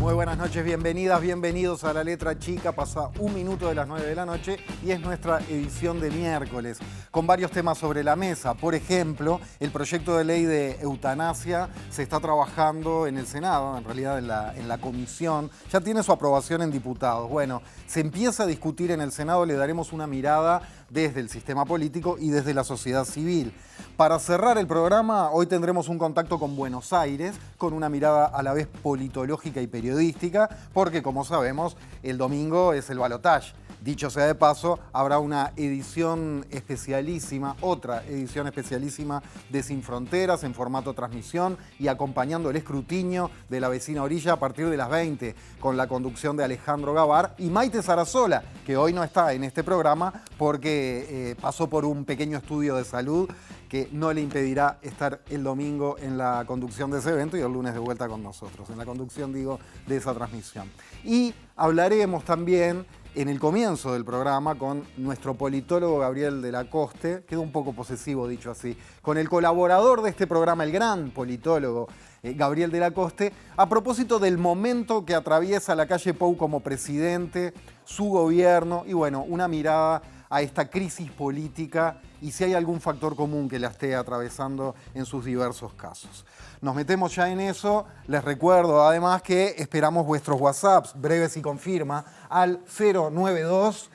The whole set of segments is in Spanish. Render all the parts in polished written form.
Muy buenas noches, bienvenidas, bienvenidos a La Letra Chica. Pasa 1 minuto de las 9 de la noche y es nuestra edición de miércoles, con varios temas sobre la mesa. Por ejemplo, el proyecto de ley de eutanasia se está trabajando en el Senado, en realidad en la comisión. Ya tiene su aprobación en diputados. Bueno, se empieza a discutir en el Senado, le daremos una mirada desde el sistema político y desde la sociedad civil. Para cerrar el programa, hoy tendremos un contacto con Buenos Aires, con una mirada a la vez politológica y periodística, porque como sabemos, el domingo es el balotaje. Dicho sea de paso, habrá una edición especialísima, otra edición especialísima de Sin Fronteras en formato transmisión y acompañando el escrutinio de la vecina orilla a partir de las 20, con la conducción de Alejandro Gavar y Maite Sarasola, que hoy no está en este programa porque pasó por un pequeño estudio de salud que no le impedirá estar el domingo en la conducción de ese evento y el lunes de vuelta con nosotros, en la conducción, digo, de esa transmisión. Y hablaremos también en el comienzo del programa con nuestro politólogo Gabriel de la Coste, quedó un poco posesivo dicho así, con el colaborador de este programa, el gran politólogo Gabriel de la Coste, a propósito del momento que atraviesa la calle Pou como presidente, su gobierno y bueno, una mirada a esta crisis política y si hay algún factor común que la esté atravesando en sus diversos casos. Nos metemos ya en eso. Les recuerdo además que esperamos vuestros WhatsApps breves y confirma al 092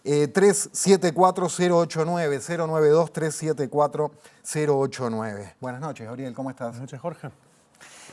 374 089, 092 374 089. Buenas noches, Gabriel, ¿cómo estás? Buenas noches, Jorge.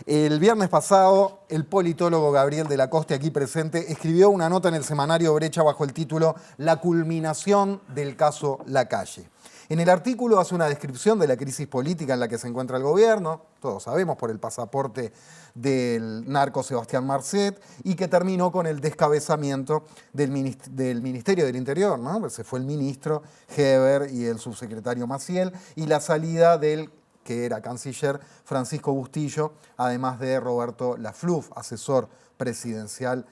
El viernes pasado, el politólogo Gabriel de la Coste, aquí presente, escribió una nota en el semanario Brecha bajo el título La culminación del caso Lacalle. En el artículo hace una descripción de la crisis política en la que se encuentra el gobierno, todos sabemos por el pasaporte del narco Sebastián Marcet, y que terminó con el descabezamiento del Ministerio del Interior, ¿no? Se fue el ministro Heber y el subsecretario Maciel, y la salida del que era canciller Francisco Bustillo, además de Roberto Lafluf, asesor presidencial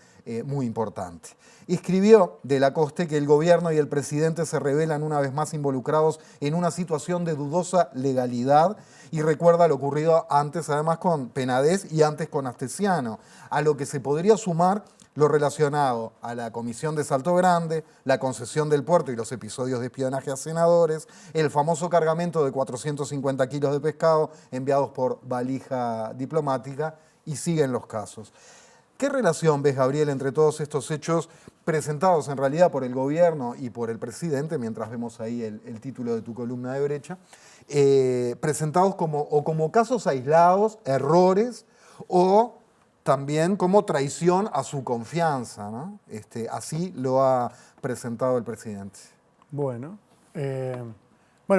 muy importante. Escribió de la Coste que el gobierno y el presidente se revelan una vez más involucrados en una situación de dudosa legalidad y recuerda lo ocurrido antes además con Penades y antes con Astesiano, a lo que se podría sumar lo relacionado a la comisión de Salto Grande, la concesión del puerto y los episodios de espionaje a senadores, el famoso cargamento de 450 kilos de pescado enviados por valija diplomática y siguen los casos. ¿Qué relación ves, Gabriel, entre todos estos hechos presentados en realidad por el gobierno y por el presidente, mientras vemos ahí el título de tu columna de Brecha, presentados como casos aislados, errores o también como traición a su confianza, ¿no? Así lo ha presentado el presidente. Bueno,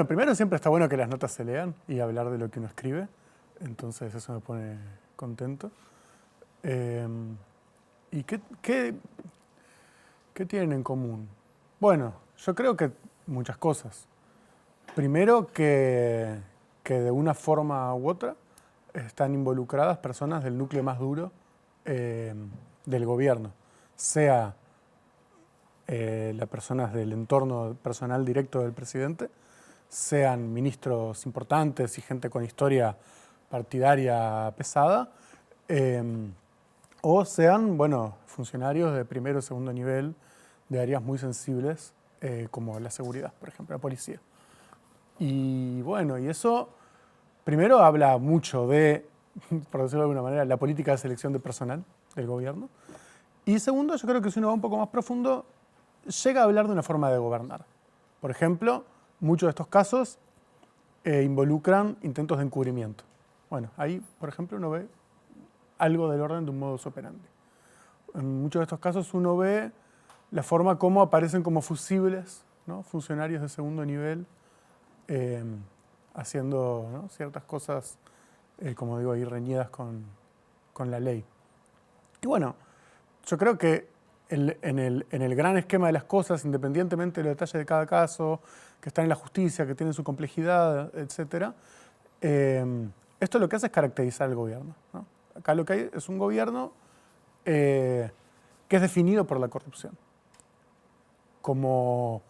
primero siempre está bueno que las notas se lean y hablar de lo que uno escribe, entonces eso me pone contento. ¿Y qué tienen en común? Bueno, yo creo que muchas cosas. Primero que de una forma u otra están involucradas personas del núcleo más duro del gobierno, sea las personas del entorno personal directo del presidente, sean ministros importantes y gente con historia partidaria pesada, o sean, funcionarios de primero o segundo nivel de áreas muy sensibles como la seguridad, por ejemplo, la policía. Y eso primero habla mucho de, por decirlo de alguna manera, la política de selección de personal del gobierno. Y segundo, yo creo que si uno va un poco más profundo, llega a hablar de una forma de gobernar. Por ejemplo, muchos de estos casos involucran intentos de encubrimiento. Bueno, ahí, por ejemplo, uno ve algo del orden de un modus operandi. En muchos de estos casos uno ve la forma como aparecen como fusibles, ¿no? Funcionarios de segundo nivel haciendo, ¿no? ciertas cosas, como digo, ahí reñidas con la ley. Y bueno, yo creo que en el gran esquema de las cosas, independientemente de los detalles de cada caso, que están en la justicia, que tienen su complejidad, etc., esto lo que hace es caracterizar al gobierno, ¿no? Acá lo que hay es un gobierno que es definido por la corrupción. Como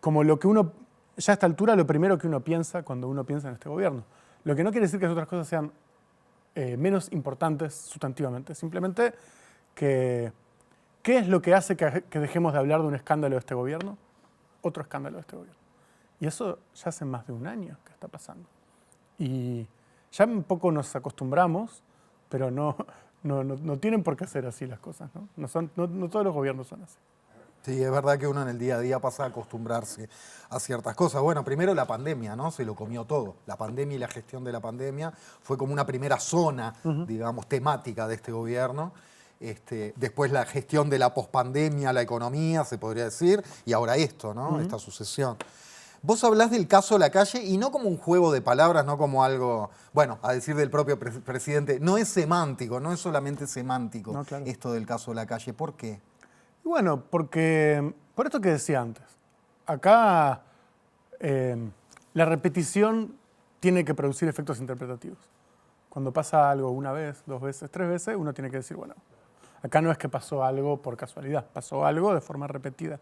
lo que uno, ya a esta altura, lo primero que uno piensa cuando uno piensa en este gobierno. Lo que no quiere decir que las otras cosas sean menos importantes sustantivamente. Simplemente que, ¿qué es lo que hace que dejemos de hablar de un escándalo de este gobierno? Otro escándalo de este gobierno. Y eso ya hace más de un año que está pasando. Y ya un poco nos acostumbramos, pero no tienen por qué ser así las cosas, ¿no? No todos los gobiernos son así. Sí, es verdad que uno en el día a día pasa a acostumbrarse a ciertas cosas. Bueno, primero la pandemia, ¿no? Se lo comió todo. La pandemia y la gestión de la pandemia fue como una primera zona, digamos, temática de este gobierno. Después la gestión de la pospandemia, la economía, se podría decir, y ahora esto, ¿no? Esta sucesión. Vos hablás del caso Lacalle y no como un juego de palabras, no como algo, bueno, a decir del propio presidente, no es semántico, no es solamente semántico No, claro. esto del caso Lacalle. ¿Por qué? Y bueno, porque, por esto que decía antes, acá la repetición tiene que producir efectos interpretativos. Cuando pasa algo una vez, 2 veces, 3 veces, uno tiene que decir, bueno, acá no es que pasó algo por casualidad, pasó algo de forma repetida.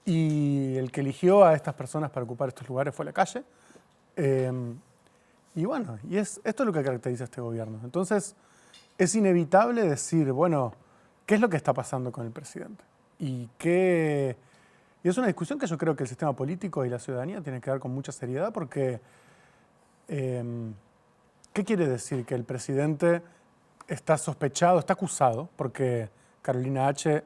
Y el que eligió a estas personas para ocupar estos lugares fue Lacalle. Y bueno, esto es lo que caracteriza a este gobierno. Entonces, es inevitable decir, bueno, ¿qué es lo que está pasando con el presidente? Y es una discusión que yo creo que el sistema político y la ciudadanía tienen que dar con mucha seriedad porque ¿qué quiere decir? Que el presidente está sospechado, está acusado, porque Carolina H.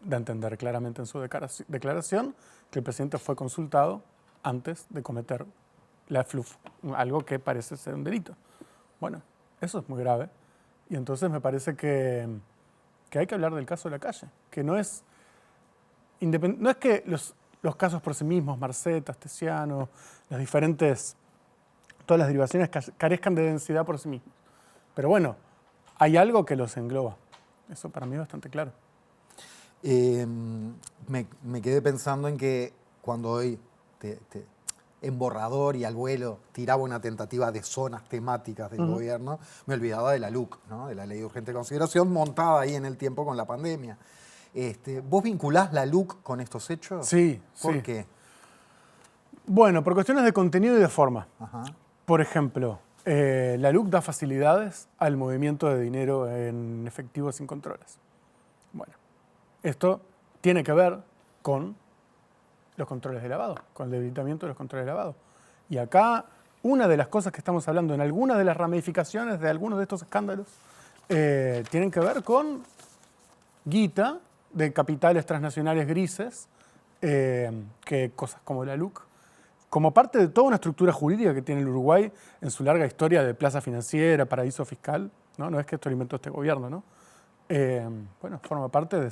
da a entender claramente en su declaración que el presidente fue consultado antes de cometer la FLUF, algo que parece ser un delito. Bueno, eso es muy grave. Y entonces me parece que hay que hablar del caso de Lacalle, que no es que los casos por sí mismos, Marcet, Astesiano, todas las derivaciones carezcan de densidad por sí mismos. Pero bueno, hay algo que los engloba. Eso para mí es bastante claro. Me quedé pensando en que cuando hoy en borrador y al vuelo tiraba una tentativa de zonas temáticas del gobierno, me olvidaba de la LUC, ¿no? De la Ley de Urgente Consideración, montada ahí en el tiempo con la pandemia. ¿Vos vinculás la LUC con estos hechos? Sí. ¿Por qué? Bueno, por cuestiones de contenido y de forma. Ajá. Por ejemplo, la LUC da facilidades al movimiento de dinero en efectivo sin controles. Bueno, esto tiene que ver con los controles de lavado, con el debilitamiento de los controles de lavado. Y acá, una de las cosas que estamos hablando en algunas de las ramificaciones de algunos de estos escándalos tienen que ver con guita de capitales transnacionales grises, que cosas como la LUC, como parte de toda una estructura jurídica que tiene el Uruguay en su larga historia de plaza financiera, paraíso fiscal, ¿no? No es que esto lo inventó este gobierno, ¿no? Bueno, forma parte de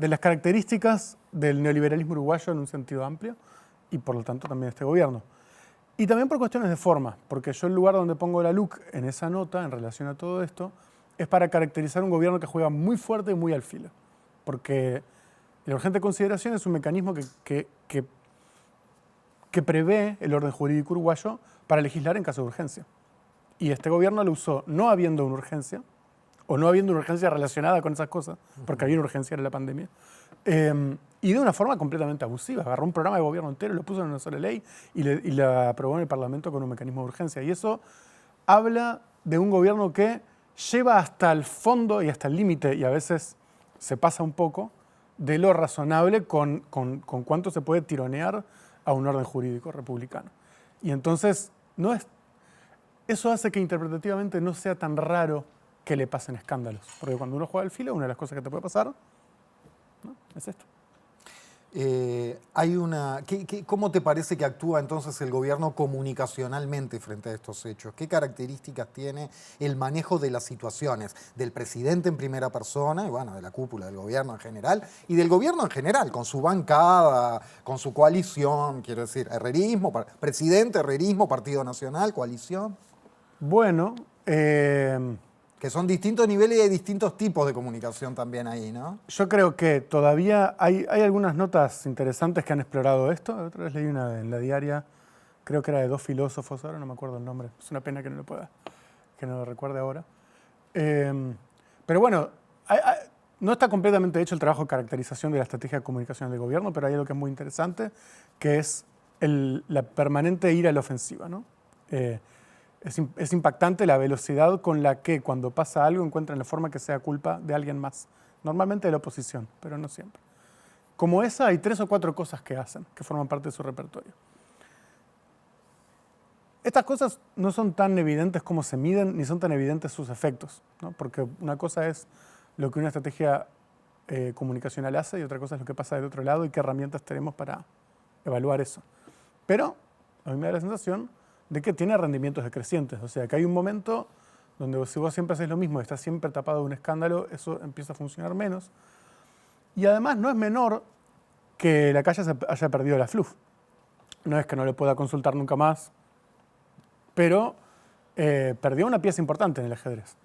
las características del neoliberalismo uruguayo en un sentido amplio y por lo tanto también de este gobierno. Y también por cuestiones de forma, porque yo el lugar donde pongo la LUC en esa nota en relación a todo esto es para caracterizar un gobierno que juega muy fuerte y muy al filo. Porque la urgente consideración es un mecanismo que prevé el orden jurídico uruguayo para legislar en caso de urgencia. Y este gobierno lo usó no habiendo una urgencia, o no habiendo una urgencia relacionada con esas cosas, porque había una urgencia en la pandemia, y de una forma completamente abusiva. Agarró un programa de gobierno entero, lo puso en una sola ley y la aprobó en el Parlamento con un mecanismo de urgencia. Y eso habla de un gobierno que lleva hasta el fondo y hasta el límite, y a veces se pasa un poco, de lo razonable con cuánto se puede tironear a un orden jurídico republicano. Y entonces eso hace que interpretativamente no sea tan raro que le pasen escándalos. Porque cuando uno juega al filo, una de las cosas que te puede pasar, ¿no?, es esto. ¿Cómo te parece que actúa entonces el gobierno comunicacionalmente frente a estos hechos? ¿Qué características tiene el manejo de las situaciones del presidente en primera persona y bueno, de la cúpula del gobierno en general y del gobierno en general, con su bancada, con su coalición, quiero decir, herrerismo, presidente, herrerismo, Partido Nacional, coalición? Bueno, que son distintos niveles y hay distintos tipos de comunicación también ahí, ¿no? yo creo que todavía hay algunas notas interesantes que han explorado esto. La otra vez leí una en la diaria, creo que era de 2 filósofos, ahora no me acuerdo el nombre. Es una pena que no lo recuerde ahora. Pero bueno, no está completamente hecho el trabajo de caracterización de la estrategia de comunicación del gobierno, pero hay algo que es muy interesante, que es la permanente ira a la ofensiva, ¿no? Es impactante la velocidad con la que cuando pasa algo encuentran la forma que sea culpa de alguien más. Normalmente de la oposición, pero no siempre. Como esa, hay 3 o 4 cosas que hacen, que forman parte de su repertorio. Estas cosas no son tan evidentes como se miden, ni son tan evidentes sus efectos, ¿no? Porque una cosa es lo que una estrategia comunicacional hace y otra cosa es lo que pasa del otro lado y qué herramientas tenemos para evaluar eso. Pero a mí me da la sensación de que tiene rendimientos decrecientes. O sea, que hay un momento donde si vos siempre haces lo mismo y estás siempre tapado de un escándalo, eso empieza a funcionar menos. Y además no es menor que la calle haya perdido la FLUF. No es que no le pueda consultar nunca más, pero perdió una pieza importante en el ajedrez.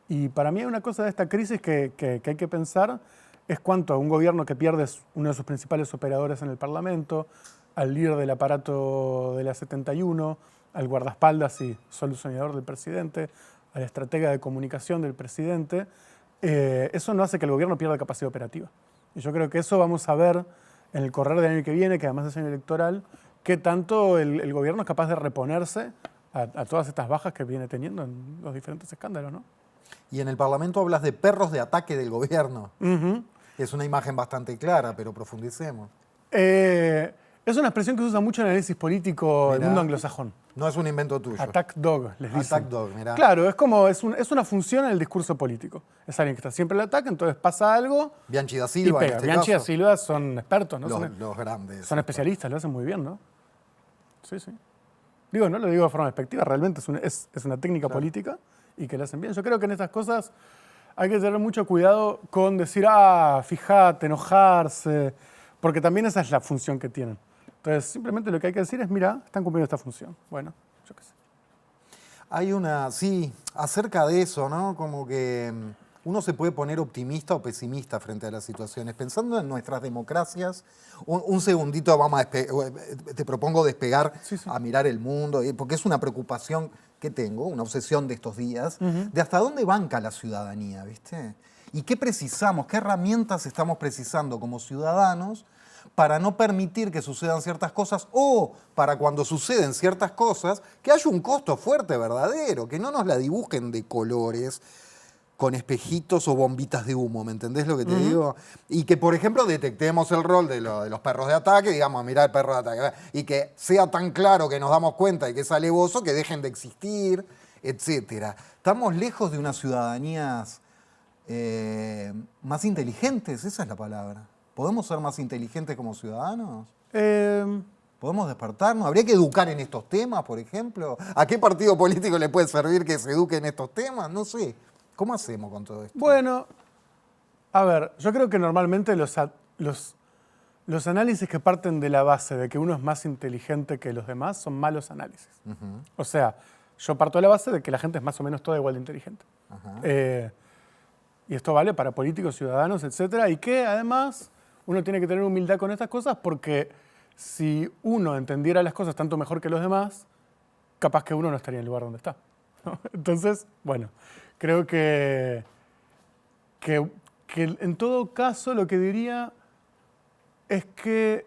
Y para mí una cosa de esta crisis que hay que pensar es cuánto a un gobierno que pierde uno de sus principales operadores en el Parlamento, al líder del aparato de la 71, al guardaespaldas y solucionador del presidente, al estratega de comunicación del presidente, eso no hace que el gobierno pierda capacidad operativa. Y yo creo que eso vamos a ver en el correr del año que viene, que además es año electoral, qué tanto el gobierno es capaz de reponerse a todas estas bajas que viene teniendo en los diferentes escándalos, ¿no? Y en el Parlamento hablas de perros de ataque del gobierno. Es una imagen bastante clara, pero profundicemos. Es una expresión que se usa mucho en el análisis político del mundo anglosajón. No es un invento tuyo. Attack dog, les dicen. Attack dog, mirá. Claro, es una función en el discurso político. Es alguien que está siempre al ataque, entonces pasa algo Bianchi da Silva, y pega. Bianchi da Silva son expertos, ¿no? Los grandes. Son especialistas, lo hacen muy bien, ¿no? Sí, sí. Digo, no lo digo de forma despectiva, realmente es una técnica política y que lo hacen bien. Yo creo que en estas cosas hay que tener mucho cuidado con decir, fíjate, enojarse, porque también esa es la función que tienen. Entonces, simplemente lo que hay que decir es, mira, están cumpliendo esta función. Bueno, yo qué sé. Hay acerca de eso, ¿no? Como que uno se puede poner optimista o pesimista frente a las situaciones. Pensando en nuestras democracias, un segundito, te propongo despegar a mirar el mundo, porque es una preocupación que tengo, una obsesión de estos días, de hasta dónde banca la ciudadanía, ¿viste? Y qué precisamos, qué herramientas estamos precisando como ciudadanos para no permitir que sucedan ciertas cosas o para cuando suceden ciertas cosas que haya un costo fuerte, verdadero, que no nos la dibujen de colores, con espejitos o bombitas de humo, ¿me entendés lo que te digo? Y que, por ejemplo, detectemos el rol de los perros de ataque, digamos, mirá el perro de ataque, y que sea tan claro que nos damos cuenta de que es alevoso, que dejen de existir, etc. Estamos lejos de unas ciudadanías más inteligentes, esa es la palabra. ¿Podemos ser más inteligentes como ciudadanos? ¿Podemos despertarnos? ¿Habría que educar en estos temas, por ejemplo? ¿A qué partido político le puede servir que se eduque en estos temas? No sé. ¿Cómo hacemos con todo esto? Bueno, a ver, yo creo que normalmente los análisis que parten de la base de que uno es más inteligente que los demás son malos análisis. O sea, yo parto de la base de que la gente es más o menos toda igual de inteligente. Y esto vale para políticos, ciudadanos, etcétera, y que además uno tiene que tener humildad con estas cosas porque si uno entendiera las cosas tanto mejor que los demás, capaz que uno no estaría en el lugar donde está, ¿no? Entonces, bueno, creo que en todo caso lo que diría es que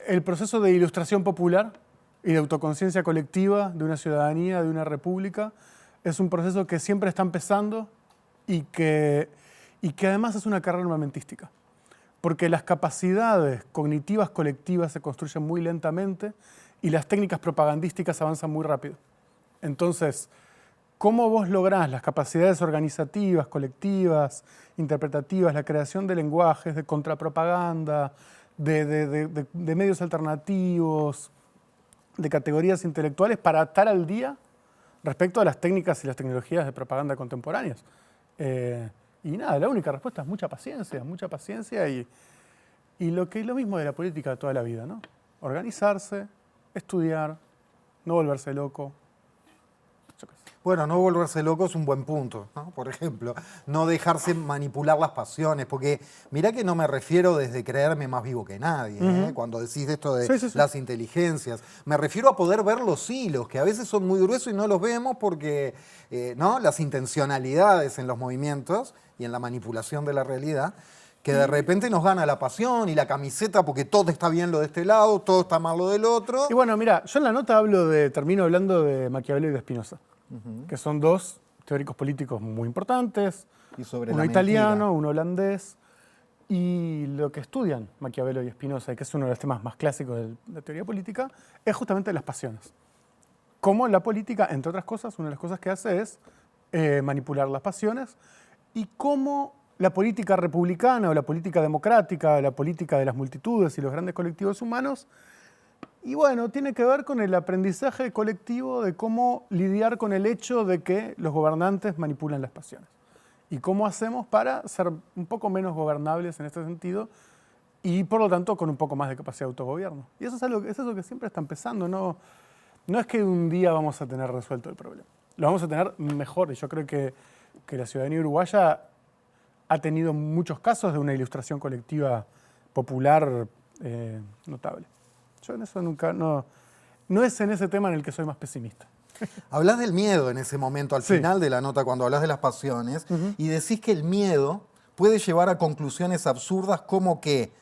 el proceso de ilustración popular y de autoconciencia colectiva de una ciudadanía, de una república, es un proceso que siempre está empezando y que además es una carrera armamentística. Porque las capacidades cognitivas colectivas se construyen muy lentamente y las técnicas propagandísticas avanzan muy rápido. Entonces, ¿cómo vos lográs las capacidades organizativas, colectivas, interpretativas, la creación de lenguajes, de contrapropaganda, de medios alternativos, de categorías intelectuales para estar al día respecto a las técnicas y las tecnologías de propaganda contemporáneas? Y nada, la única respuesta es mucha paciencia y lo mismo de la política de toda la vida, ¿no? Organizarse, estudiar, no volverse loco. Bueno, no volverse loco es un buen punto, ¿no? Por ejemplo, no dejarse manipular las pasiones, porque mirá que no me refiero desde creerme más vivo que nadie, cuando decís esto de las inteligencias. Me refiero a poder ver los hilos, que a veces son muy gruesos y no los vemos porque ¿no? Las intencionalidades en los movimientos y en la manipulación de la realidad, Que de repente nos gana la pasión y la camiseta porque todo está bien lo de este lado, todo está mal lo del otro. Y bueno, mira, yo en la nota termino hablando de Maquiavelo y de Spinoza, que son dos teóricos políticos muy importantes, Y sobre uno la italiano, uno holandés, y lo que estudian Maquiavelo y Spinoza, y que es uno de los temas más clásicos de la teoría política, es justamente las pasiones. Cómo la política, entre otras cosas, una de las cosas que hace es manipular las pasiones, y cómo la política republicana o la política democrática, la política de las multitudes y los grandes colectivos humanos, y bueno, tiene que ver con el aprendizaje colectivo de cómo lidiar con el hecho de que los gobernantes manipulan las pasiones. Y cómo hacemos para ser un poco menos gobernables en este sentido y por lo tanto con un poco más de capacidad de autogobierno. Y eso es algo que siempre está empezando, no es que un día vamos a tener resuelto el problema. Lo vamos a tener mejor y yo creo que la ciudadanía uruguaya ha tenido muchos casos de una ilustración colectiva popular notable. Yo en eso nunca, no es en ese tema en el que soy más pesimista. Hablas del miedo en ese momento, al final de la nota, cuando hablas de las pasiones, y decís que el miedo puede llevar a conclusiones absurdas como que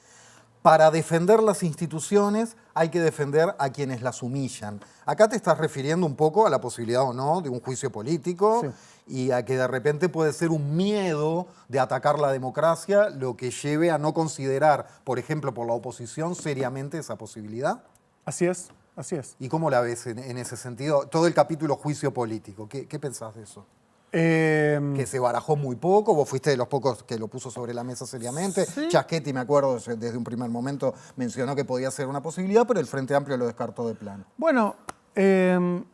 para defender las instituciones hay que defender a quienes las humillan. Acá te estás refiriendo un poco a la posibilidad o no de un juicio político y a que de repente puede ser un miedo de atacar la democracia lo que lleve a no considerar, por ejemplo, por la oposición, seriamente esa posibilidad. Así es, así es. ¿Y cómo la ves en ese sentido? Todo el capítulo juicio político, ¿qué pensás de eso? Que se barajó muy poco, vos fuiste de los pocos que lo puso sobre la mesa seriamente. Sí. Chaschetti, me acuerdo, desde un primer momento mencionó que podía ser una posibilidad, pero el Frente Amplio lo descartó de plano. Bueno, el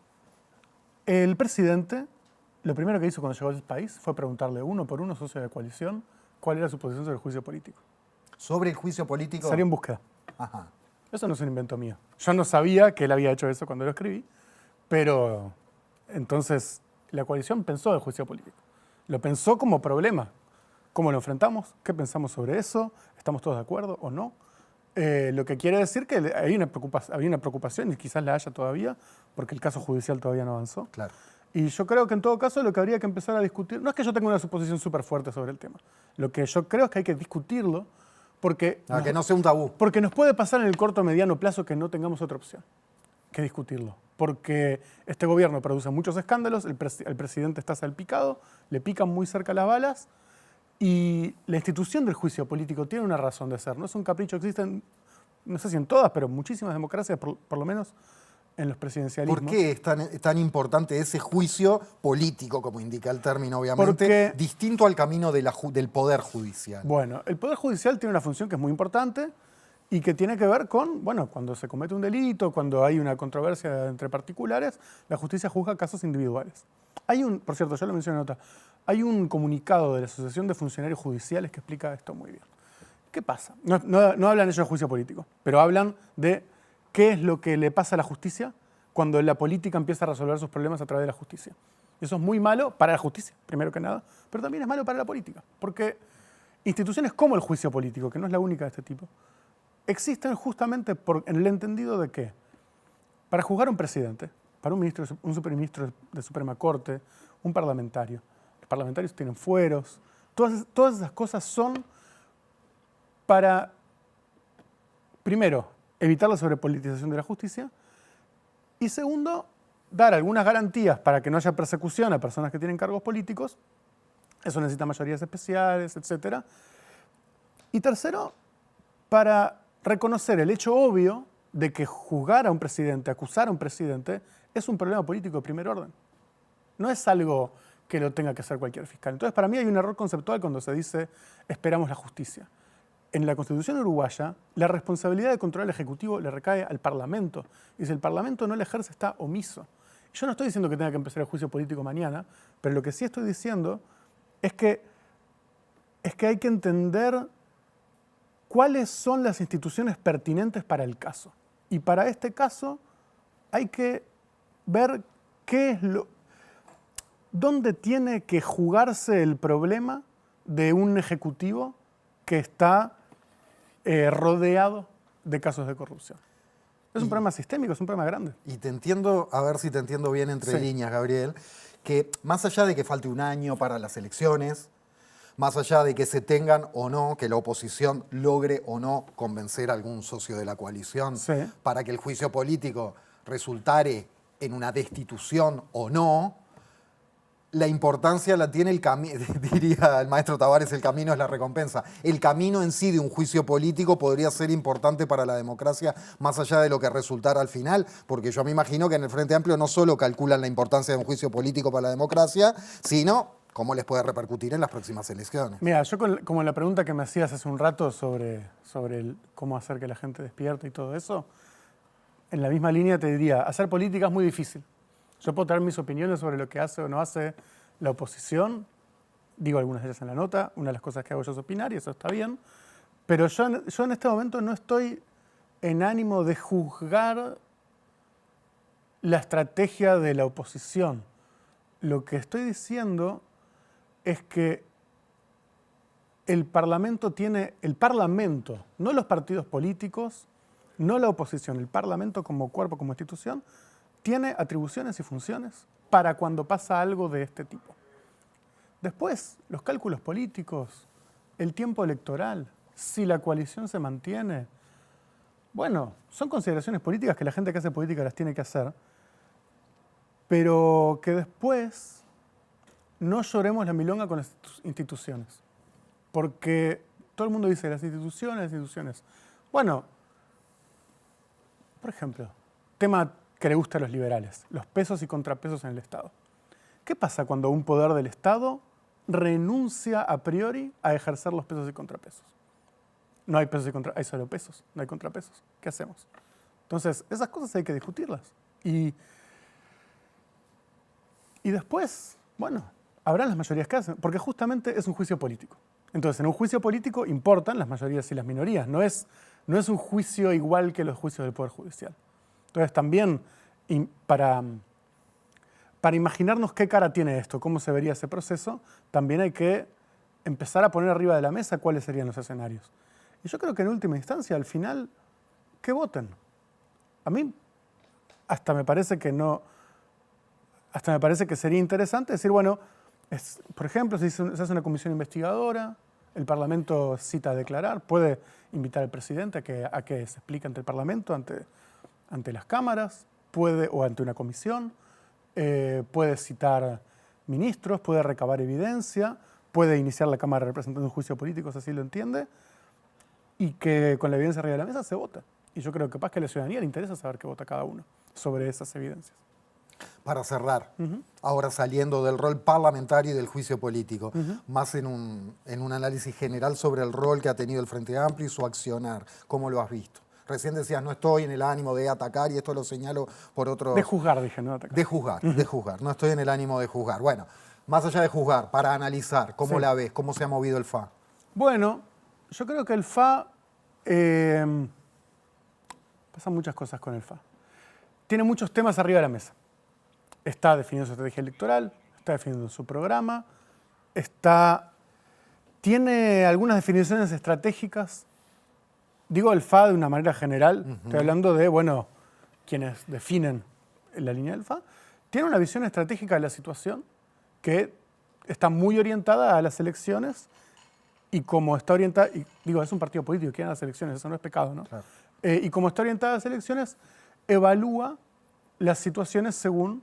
presidente, lo primero que hizo cuando llegó al país fue preguntarle uno por uno, socio de la coalición, cuál era su posición sobre el juicio político. ¿Sobre el juicio político? Salió en búsqueda. Ajá. Eso no es un invento mío. Yo no sabía que él había hecho eso cuando lo escribí, pero entonces la coalición pensó el juicio político. Lo pensó como problema. ¿Cómo lo enfrentamos? ¿Qué pensamos sobre eso? ¿Estamos todos de acuerdo o no? Lo que quiere decir que había una preocupación, y quizás la haya todavía, porque el caso judicial todavía no avanzó. Claro. Y yo creo que en todo caso lo que habría que empezar a discutir, no es que yo tenga una suposición súper fuerte sobre el tema, lo que yo creo es que hay que discutirlo porque Que no sea un tabú. porque nos puede pasar en el corto o mediano plazo que no tengamos otra opción que discutirlo. Porque este gobierno produce muchos escándalos, el presidente está salpicado, le pican muy cerca las balas y la institución del juicio político tiene una razón de ser. No es un capricho, existen, no sé si en todas, pero muchísimas democracias, por lo menos en los presidencialismos. ¿Por qué es tan importante ese juicio político, como indica el término, obviamente, Porque, distinto al camino del Poder Judicial? Bueno, el Poder Judicial tiene una función que es muy importante y que tiene que ver con, bueno, cuando se comete un delito, cuando hay una controversia entre particulares, la justicia juzga casos individuales. Por cierto, yo lo mencioné en nota, hay un comunicado de la Asociación de Funcionarios Judiciales que explica esto muy bien. ¿Qué pasa? No hablan ellos de juicio político, pero hablan de qué es lo que le pasa a la justicia cuando la política empieza a resolver sus problemas a través de la justicia. Y eso es muy malo para la justicia, primero que nada, pero también es malo para la política, porque instituciones como el juicio político, que no es la única de este tipo, existen justamente en el entendido de que para juzgar a un presidente, para un superministro de Suprema Corte, un parlamentario, los parlamentarios tienen fueros, todas esas cosas son para, primero, evitar la sobrepolitización de la justicia y segundo, dar algunas garantías para que no haya persecución a personas que tienen cargos políticos. Eso necesita mayorías especiales, etc. Y tercero, para reconocer el hecho obvio de que juzgar a un presidente, acusar a un presidente, es un problema político de primer orden. No es algo que lo tenga que hacer cualquier fiscal. Entonces, para mí hay un error conceptual cuando se dice esperamos la justicia. En la Constitución uruguaya, la responsabilidad de controlar el Ejecutivo le recae al Parlamento. Y si el Parlamento no la ejerce, está omiso. Yo no estoy diciendo que tenga que empezar el juicio político mañana, pero lo que sí estoy diciendo es que hay que entender cuáles son las instituciones pertinentes para el caso. Y para este caso hay que ver dónde tiene que jugarse el problema de un ejecutivo que está rodeado de casos de corrupción. Es un problema sistémico, es un problema grande. Y te entiendo, a ver si te entiendo bien entre líneas, Gabriel, que más allá de que falte un año para las elecciones, más allá de que se tengan o no, que la oposición logre o no convencer a algún socio de la coalición Sí. para que el juicio político resultare en una destitución o no, la importancia la tiene el camino, diría el maestro Tavares, el camino es la recompensa. El camino en sí de un juicio político podría ser importante para la democracia, más allá de lo que resultara al final, porque yo me imagino que en el Frente Amplio no solo calculan la importancia de un juicio político para la democracia, sino cómo les puede repercutir en las próximas elecciones. Mira, yo como la pregunta que me hacías hace un rato sobre cómo hacer que la gente despierte y todo eso, en la misma línea te diría, hacer política es muy difícil. Yo puedo tener mis opiniones sobre lo que hace o no hace la oposición, digo algunas de ellas en la nota, una de las cosas que hago yo es opinar y eso está bien, pero yo en este momento no estoy en ánimo de juzgar la estrategia de la oposición. Lo que estoy diciendo es que el Parlamento, no los partidos políticos, no la oposición, el Parlamento como cuerpo, como institución, tiene atribuciones y funciones para cuando pasa algo de este tipo. Después, los cálculos políticos, el tiempo electoral, si la coalición se mantiene, bueno, son consideraciones políticas que la gente que hace política las tiene que hacer, pero que después no lloremos la milonga con las instituciones. Porque todo el mundo dice las instituciones. Bueno, por ejemplo, tema que le gusta a los liberales, los pesos y contrapesos en el Estado. ¿Qué pasa cuando un poder del Estado renuncia a priori a ejercer los pesos y contrapesos? No hay pesos y contrapesos, hay solo pesos, no hay contrapesos. ¿Qué hacemos? Entonces, esas cosas hay que discutirlas. Y después, bueno, habrán las mayorías que hacen, porque justamente es un juicio político. Entonces, en un juicio político importan las mayorías y las minorías. No es un juicio igual que los juicios del Poder Judicial. Entonces, también para imaginarnos qué cara tiene esto, cómo se vería ese proceso, también hay que empezar a poner arriba de la mesa cuáles serían los escenarios. Y yo creo que en última instancia, al final, que voten. A mí hasta me parece que sería interesante decir, bueno, por ejemplo, si se hace una comisión investigadora, el Parlamento cita a declarar, puede invitar al presidente a que se explique ante el Parlamento, ante las cámaras, o ante una comisión, puede citar ministros, puede recabar evidencia, puede iniciar la Cámara de Representantes un juicio político, si así lo entiende, y que con la evidencia arriba de la mesa se vota. Y yo creo que capaz que a la ciudadanía le interesa saber qué vota cada uno sobre esas evidencias. Para cerrar, ahora saliendo del rol parlamentario y del juicio político, más en un análisis general sobre el rol que ha tenido el Frente Amplio y su accionar, ¿cómo lo has visto? Recién decías, no estoy en el ánimo de atacar, y esto lo señalo por otro... De juzgar, dije, no atacar. De juzgar, no estoy en el ánimo de juzgar. Bueno, más allá de juzgar, para analizar, ¿cómo la ves? ¿Cómo se ha movido el FA? Bueno, yo creo que el FA... pasan muchas cosas con el FA. Tiene muchos temas arriba de la mesa. Está definiendo su estrategia electoral, está definiendo su programa, tiene algunas definiciones estratégicas. Digo el FA de una manera general, estoy hablando de, bueno, quienes definen la línea del FA. Tiene una visión estratégica de la situación que está muy orientada a las elecciones y como está orientada, es un partido político que quiere las elecciones, eso no es pecado, ¿no? Claro. Y como está orientada a las elecciones, evalúa las situaciones según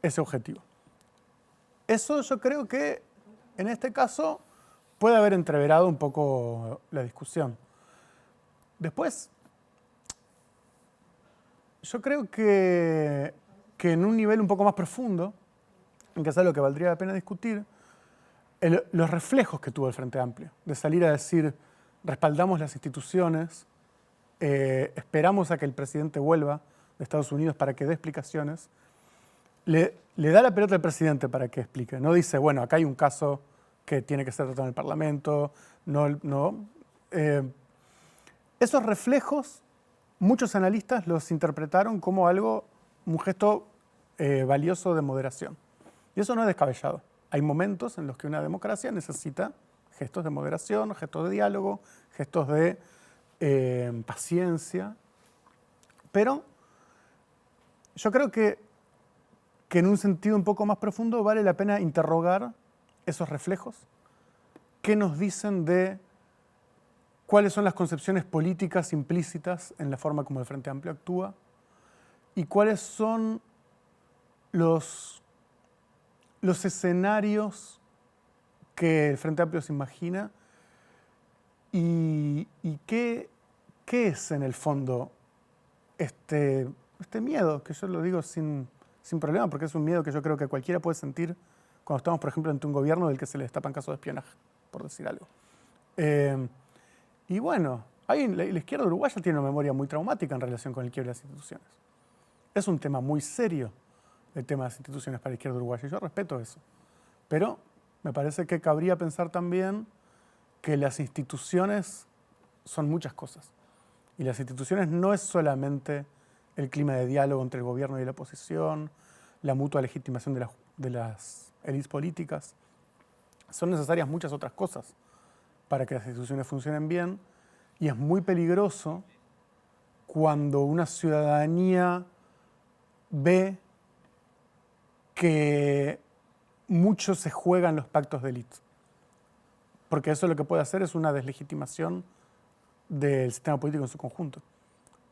ese objetivo. Eso yo creo que en este caso puede haber entreverado un poco la discusión. Después, yo creo que en un nivel un poco más profundo, en que es algo que valdría la pena discutir, los reflejos que tuvo el Frente Amplio, de salir a decir, respaldamos las instituciones, esperamos a que el presidente vuelva de Estados Unidos para que dé explicaciones, le da la pelota al presidente para que explique. No dice, bueno, acá hay un caso que tiene que ser tratado en el Parlamento. Esos reflejos, muchos analistas los interpretaron como un gesto valioso de moderación. Y eso no es descabellado. Hay momentos en los que una democracia necesita gestos de moderación, gestos de diálogo, gestos de paciencia. Pero yo creo que en un sentido un poco más profundo vale la pena interrogar esos reflejos qué nos dicen de cuáles son las concepciones políticas implícitas en la forma como el Frente Amplio actúa y cuáles son los escenarios que el Frente Amplio se imagina y qué es en el fondo este miedo, que yo lo digo sin problema, porque es un miedo que yo creo que cualquiera puede sentir cuando estamos, por ejemplo, ante un gobierno del que se le destapan casos de espionaje, por decir algo. Y bueno, la izquierda uruguaya tiene una memoria muy traumática en relación con el quiebre de las instituciones. Es un tema muy serio el tema de las instituciones para la izquierda uruguaya, y yo respeto eso. Pero me parece que cabría pensar también que las instituciones son muchas cosas. Y las instituciones no es solamente el clima de diálogo entre el gobierno y la oposición, la mutua legitimación de las élites políticas. Son necesarias muchas otras cosas para que las instituciones funcionen bien, y es muy peligroso cuando una ciudadanía ve que mucho se juegan los pactos de élite. Porque eso lo que puede hacer es una deslegitimación del sistema político en su conjunto.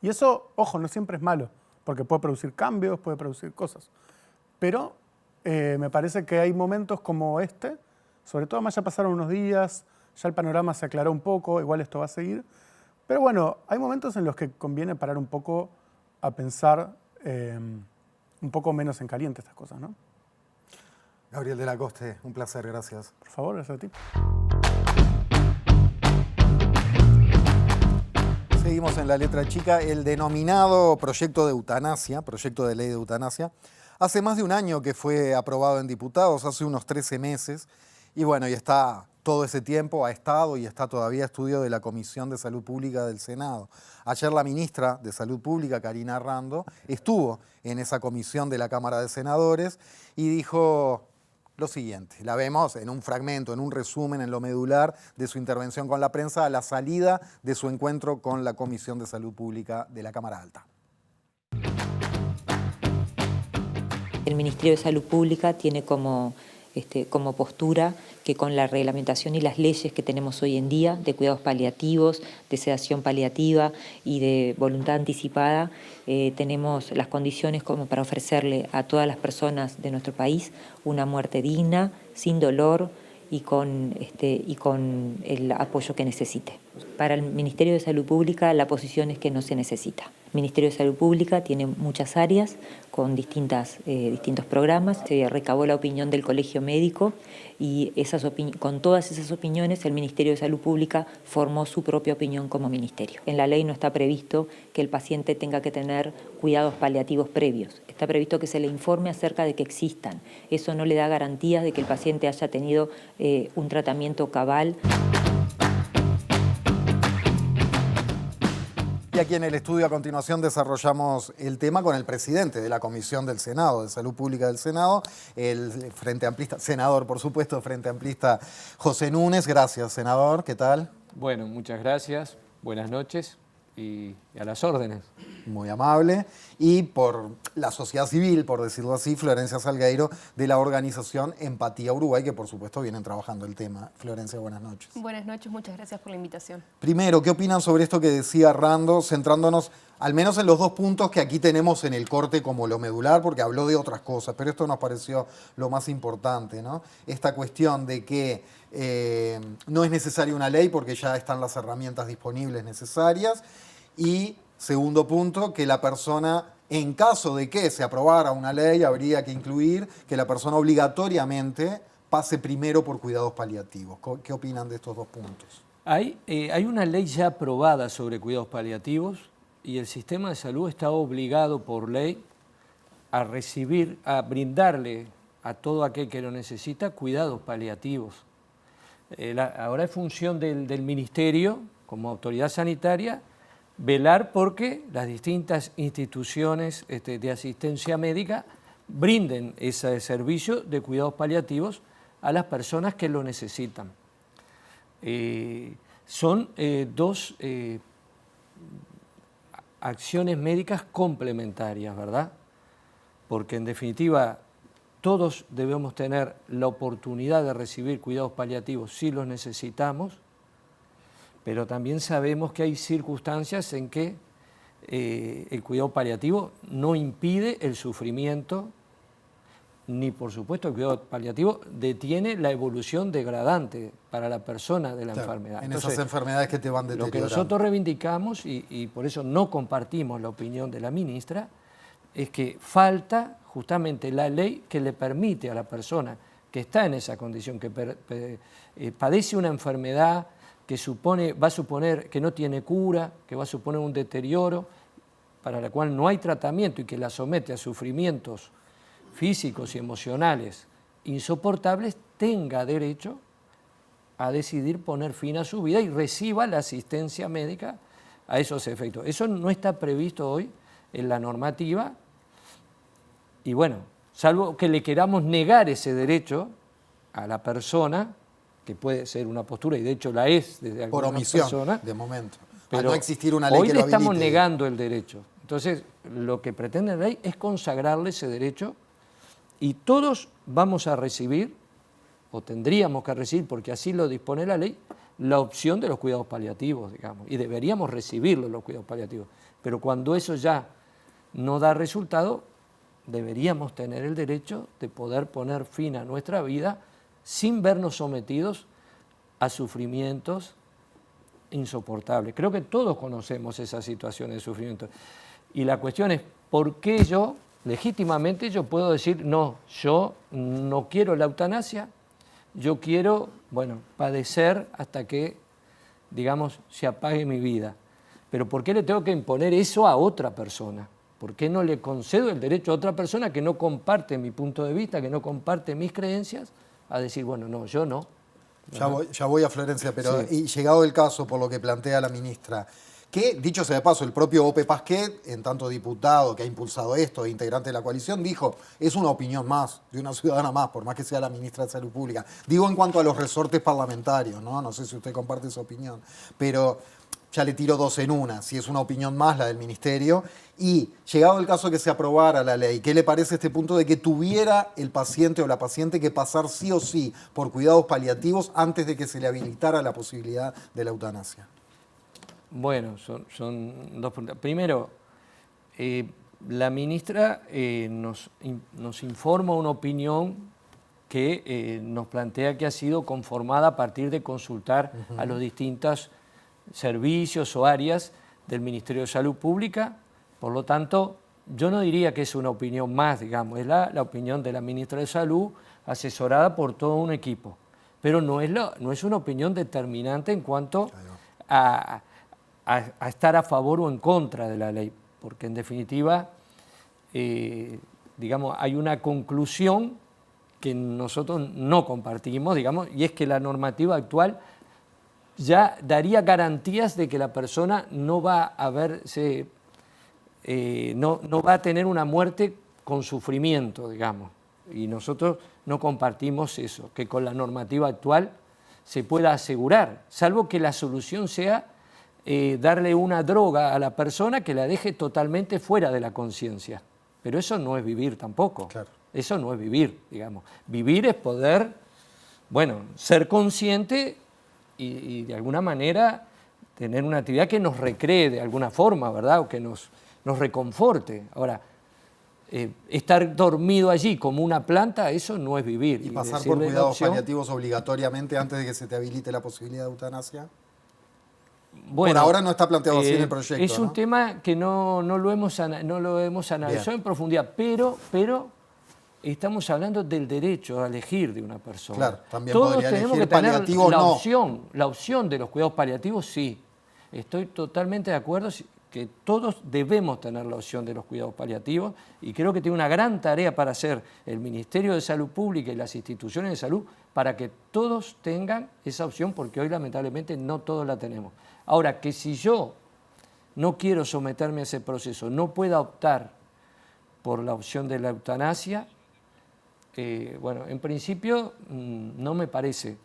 Y eso, ojo, no siempre es malo, porque puede producir cambios, puede producir cosas. Pero me parece que hay momentos como este, sobre todo más ya pasaron unos días, ya el panorama se aclaró un poco, igual esto va a seguir. Pero bueno, hay momentos en los que conviene parar un poco a pensar un poco menos en caliente estas cosas, ¿no? Gabriel de la Coste, un placer, gracias. Por favor, gracias a ti. Seguimos en la letra chica. El denominado proyecto de eutanasia, proyecto de ley de eutanasia, hace más de un año que fue aprobado en diputados, hace unos 13 meses, y bueno, y está todo ese tiempo, ha estado y está todavía a estudio de la Comisión de Salud Pública del Senado. Ayer la ministra de Salud Pública, Karina Rando, estuvo en esa comisión de la Cámara de Senadores y dijo lo siguiente. La vemos en un fragmento, en un resumen, en lo medular de su intervención con la prensa a la salida de su encuentro con la Comisión de Salud Pública de la Cámara Alta. El Ministerio de Salud Pública tiene como postura que con la reglamentación y las leyes que tenemos hoy en día de cuidados paliativos, de sedación paliativa y de voluntad anticipada, tenemos las condiciones como para ofrecerle a todas las personas de nuestro país una muerte digna, sin dolor y con el apoyo que necesite. Para el Ministerio de Salud Pública la posición es que no se necesita. El Ministerio de Salud Pública tiene muchas áreas con distintos programas. Se recabó la opinión del Colegio Médico y con todas esas opiniones el Ministerio de Salud Pública formó su propia opinión como ministerio. En la ley no está previsto que el paciente tenga que tener cuidados paliativos previos. Está previsto que se le informe acerca de que existan. Eso no le da garantías de que el paciente haya tenido un tratamiento cabal. Y aquí en el estudio a continuación desarrollamos el tema con el presidente de la Comisión del Senado, de Salud Pública del Senado, el Frente Amplista, senador, por supuesto, Frente Amplista José Núñez. Gracias, senador. ¿Qué tal? Bueno, muchas gracias. Buenas noches y a las órdenes. Muy amable. Y por la sociedad civil, por decirlo así, Florencia Salgueiro, de la organización Empatía Uruguay, que por supuesto vienen trabajando el tema. Florencia, buenas noches. Buenas noches, muchas gracias por la invitación. Primero, ¿qué opinan sobre esto que decía Rando, centrándonos al menos en los dos puntos que aquí tenemos en el corte como lo medular, porque habló de otras cosas, pero esto nos pareció lo más importante, ¿no? Esta cuestión de que no es necesaria una ley porque ya están las herramientas disponibles necesarias. Y segundo punto, que la persona, en caso de que se aprobara una ley, habría que incluir que la persona obligatoriamente pase primero por cuidados paliativos. ¿Qué opinan de estos dos puntos? Hay una ley ya aprobada sobre cuidados paliativos y el sistema de salud está obligado por ley a brindarle a todo aquel que lo necesita cuidados paliativos. Ahora es función del Ministerio, como autoridad sanitaria, velar porque las distintas instituciones de asistencia médica brinden ese servicio de cuidados paliativos a las personas que lo necesitan. Son dos acciones médicas complementarias, ¿verdad? Porque en definitiva todos debemos tener la oportunidad de recibir cuidados paliativos si los necesitamos, pero también sabemos que hay circunstancias en que el cuidado paliativo no impide el sufrimiento, ni por supuesto el cuidado paliativo detiene la evolución degradante para la persona de la enfermedad. En Entonces, esas enfermedades que te van deteriorando. lo que nosotros reivindicamos, y por eso no compartimos la opinión de la ministra, es que falta justamente la ley que le permite a la persona que está en esa condición, que padece una enfermedad que va a suponer que no tiene cura, que va a suponer un deterioro, para la cual no hay tratamiento y que la somete a sufrimientos físicos y emocionales insoportables, tenga derecho a decidir poner fin a su vida y reciba la asistencia médica a esos efectos. Eso no está previsto hoy en la normativa y bueno, salvo que le queramos negar ese derecho a la persona, que puede ser una postura y de hecho la es desde algunas por omisión, personas, de momento. pero Al no existir una ley hoy que le lo estamos habilite. negando el derecho. Entonces, lo que pretende la ley es consagrarle ese derecho y todos vamos a recibir, o tendríamos que recibir, porque así lo dispone la ley, la opción de los cuidados paliativos, digamos, y deberíamos recibirlos los cuidados paliativos. Pero cuando eso ya no da resultado, deberíamos tener el derecho de poder poner fin a nuestra vida sin vernos sometidos a sufrimientos insoportables. Creo que todos conocemos esas situaciones de sufrimiento. Y la cuestión es, ¿por qué yo, legítimamente, yo puedo decir, no, yo no quiero la eutanasia, yo quiero, bueno, padecer hasta que, digamos, se apague mi vida? Pero ¿por qué le tengo que imponer eso a otra persona? ¿Por qué no le concedo el derecho a otra persona que no comparte mi punto de vista, que no comparte mis creencias, a decir, bueno, no, yo no? Ya voy a Florencia, pero Sí. y llegado el caso, por lo que plantea la ministra, que, dicho sea de paso, el propio Ope Pasquet, en tanto diputado que ha impulsado esto, integrante de la coalición, dijo, es una opinión más, de una ciudadana más, por más que sea la ministra de Salud Pública. Digo en cuanto a los resortes parlamentarios, ¿no? No sé si usted comparte esa opinión, pero ya le tiro dos en una, si es una opinión más la del ministerio. Y llegado el caso que se aprobara la ley, ¿qué le parece este punto de que tuviera el paciente o la paciente que pasar sí o sí por cuidados paliativos antes de que se le habilitara la posibilidad de la eutanasia? Bueno, son dos preguntas. Primero, la ministra nos informa una opinión que nos plantea que ha sido conformada a partir de consultar a los distintos servicios o áreas del Ministerio de Salud Pública. Por lo tanto, yo no diría que es una opinión más, digamos, es la opinión de la ministra de Salud asesorada por todo un equipo. Pero no es una opinión determinante en cuanto a estar a favor o en contra de la ley, porque en definitiva, digamos, hay una conclusión que nosotros no compartimos, digamos, y es que la normativa actual ya daría garantías de que la persona no va a verse, no va a tener una muerte con sufrimiento, digamos, y nosotros no compartimos eso, que con la normativa actual se pueda asegurar, salvo que la solución sea darle una droga a la persona que la deje totalmente fuera de la conciencia. Pero eso no es vivir tampoco. Claro. Eso no es vivir, digamos. Vivir es poder, bueno, ser consciente y de alguna manera tener una actividad que nos recree de alguna forma, ¿verdad? O que nos reconforte. Ahora, estar dormido allí como una planta, eso no es vivir. ¿Y pasar por decirle la cuidados opción, paliativos obligatoriamente antes de que se te habilite la posibilidad de eutanasia? bueno, Por ahora no está planteado así en el proyecto, Es un ¿no? tema que no lo hemos analizado Bien. en profundidad, pero estamos hablando del derecho a elegir de una persona. Claro, también Todos podría tenemos elegir que tener paliativo o no. la opción de los cuidados paliativos, sí. Estoy totalmente de acuerdo que todos debemos tener la opción de los cuidados paliativos y creo que tiene una gran tarea para hacer el Ministerio de Salud Pública y las instituciones de salud para que todos tengan esa opción, porque hoy lamentablemente no todos la tenemos. Ahora, que si yo no quiero someterme a ese proceso, no pueda optar por la opción de la eutanasia, bueno, en principio no me parece,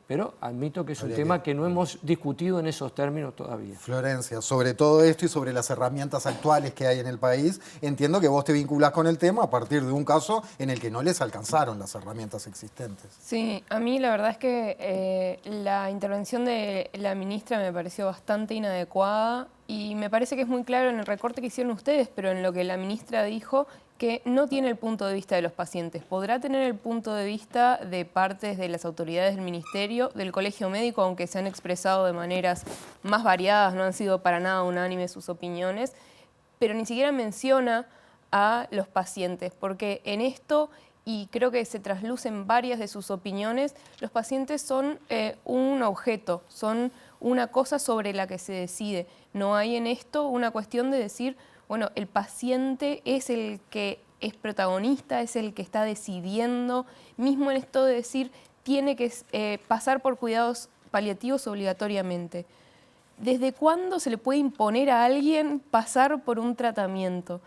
pero admito que es un Habría tema que no hemos discutido en esos términos todavía. Florencia, sobre todo esto y sobre las herramientas actuales que hay en el país, entiendo que vos te vinculás con el tema a partir de un caso en el que no les alcanzaron las herramientas existentes. Sí, a mí la verdad es que la intervención de la ministra me pareció bastante inadecuada y me parece que es muy claro en el recorte que hicieron ustedes, pero en lo que la ministra dijo, que no tiene el punto de vista de los pacientes. Podrá tener el punto de vista de partes de las autoridades del ministerio, del colegio médico, aunque se han expresado de maneras más variadas, no han sido para nada unánimes sus opiniones, pero ni siquiera menciona a los pacientes, porque en esto, y creo que se traslucen varias de sus opiniones, los pacientes son un objeto, son una cosa sobre la que se decide. No hay en esto una cuestión de decir, bueno, el paciente es el que es protagonista, es el que está decidiendo, mismo en esto de decir, tiene que pasar por cuidados paliativos obligatoriamente. ¿Desde cuándo se le puede imponer a alguien pasar por un tratamiento?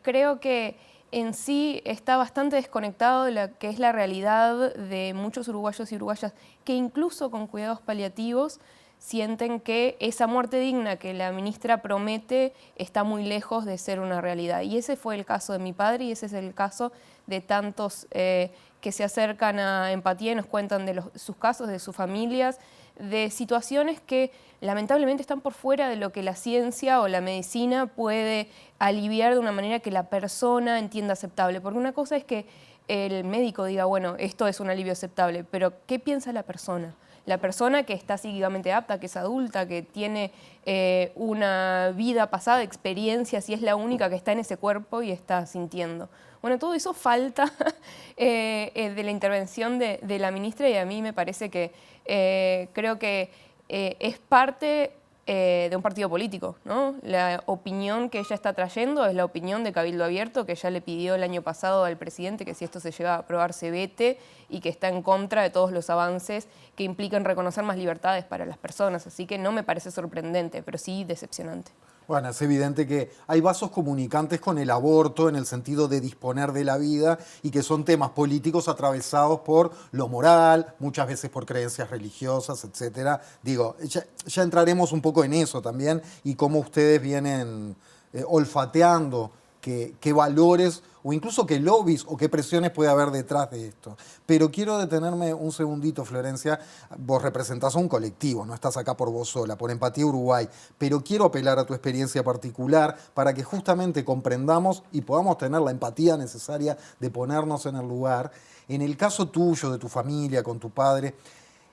Creo que en sí está bastante desconectado de lo que es la realidad de muchos uruguayos y uruguayas que incluso con cuidados paliativos sienten que esa muerte digna que la ministra promete está muy lejos de ser una realidad. Y ese fue el caso de mi padre y ese es el caso de tantos que se acercan a Empatía y nos cuentan de sus casos, de sus familias, de situaciones que lamentablemente están por fuera de lo que la ciencia o la medicina puede aliviar de una manera que la persona entienda aceptable. Porque una cosa es que el médico diga, bueno, esto es un alivio aceptable, pero ¿qué piensa la persona? La persona que está psíquicamente apta, que es adulta, que tiene una vida pasada, experiencias, y es la única que está en ese cuerpo y está sintiendo. Bueno, todo eso falta de la intervención de la ministra y a mí me parece que creo que es parte de un partido político, ¿no? La opinión que ella está trayendo es la opinión de Cabildo Abierto, que ya le pidió el año pasado al presidente que si esto se llega a aprobar se vete y que está en contra de todos los avances que implican reconocer más libertades para las personas. Así que no me parece sorprendente, pero sí decepcionante. Bueno, es evidente que hay vasos comunicantes con el aborto en el sentido de disponer de la vida y que son temas políticos atravesados por lo moral, muchas veces por creencias religiosas, etcétera. Digo, ya entraremos un poco en eso también y cómo ustedes vienen olfateando qué valores o incluso qué lobbies o qué presiones puede haber detrás de esto. Pero quiero detenerme un segundito, Florencia. Vos representás a un colectivo, no estás acá por vos sola, por Empatía Uruguay, pero quiero apelar a tu experiencia particular para que justamente comprendamos y podamos tener la empatía necesaria de ponernos en el lugar. En el caso tuyo, de tu familia, con tu padre,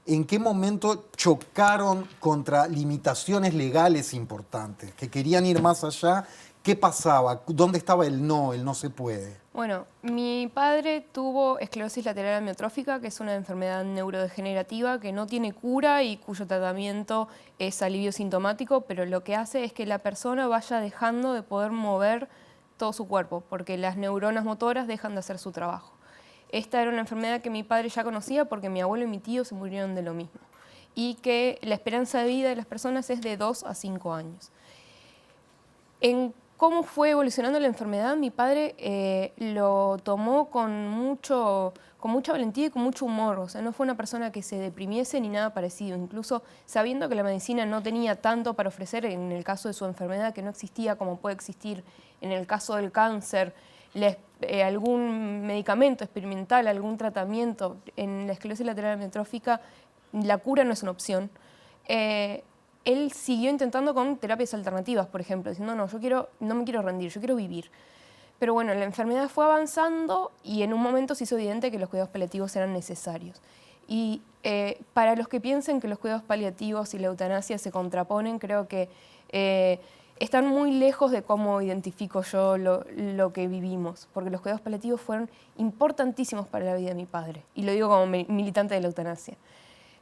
¿en qué momento chocaron contra limitaciones legales importantes, que querían ir más allá? ¿Qué pasaba? ¿Dónde estaba el no se puede? Bueno, mi padre tuvo esclerosis lateral amiotrófica, que es una enfermedad neurodegenerativa que no tiene cura y cuyo tratamiento es alivio sintomático, pero lo que hace es que la persona vaya dejando de poder mover todo su cuerpo, porque las neuronas motoras dejan de hacer su trabajo. Esta era una enfermedad que mi padre ya conocía porque mi abuelo y mi tío se murieron de lo mismo, y que la esperanza de vida de las personas es de 2 a 5 años. En cómo fue evolucionando la enfermedad, mi padre lo tomó con mucha valentía y con mucho humor. O sea, no fue una persona que se deprimiese ni nada parecido. Incluso sabiendo que la medicina no tenía tanto para ofrecer en el caso de su enfermedad, que no existía como puede existir en el caso del cáncer, algún medicamento experimental, algún tratamiento. En la esclerosis lateral amiotrófica la cura no es una opción. Él siguió intentando con terapias alternativas, por ejemplo, diciendo, no me quiero rendir, yo quiero vivir. Pero bueno, la enfermedad fue avanzando y en un momento se hizo evidente que los cuidados paliativos eran necesarios. Y para los que piensen que los cuidados paliativos y la eutanasia se contraponen, creo que están muy lejos de cómo identifico yo lo que vivimos, porque los cuidados paliativos fueron importantísimos para la vida de mi padre, y lo digo como militante de la eutanasia.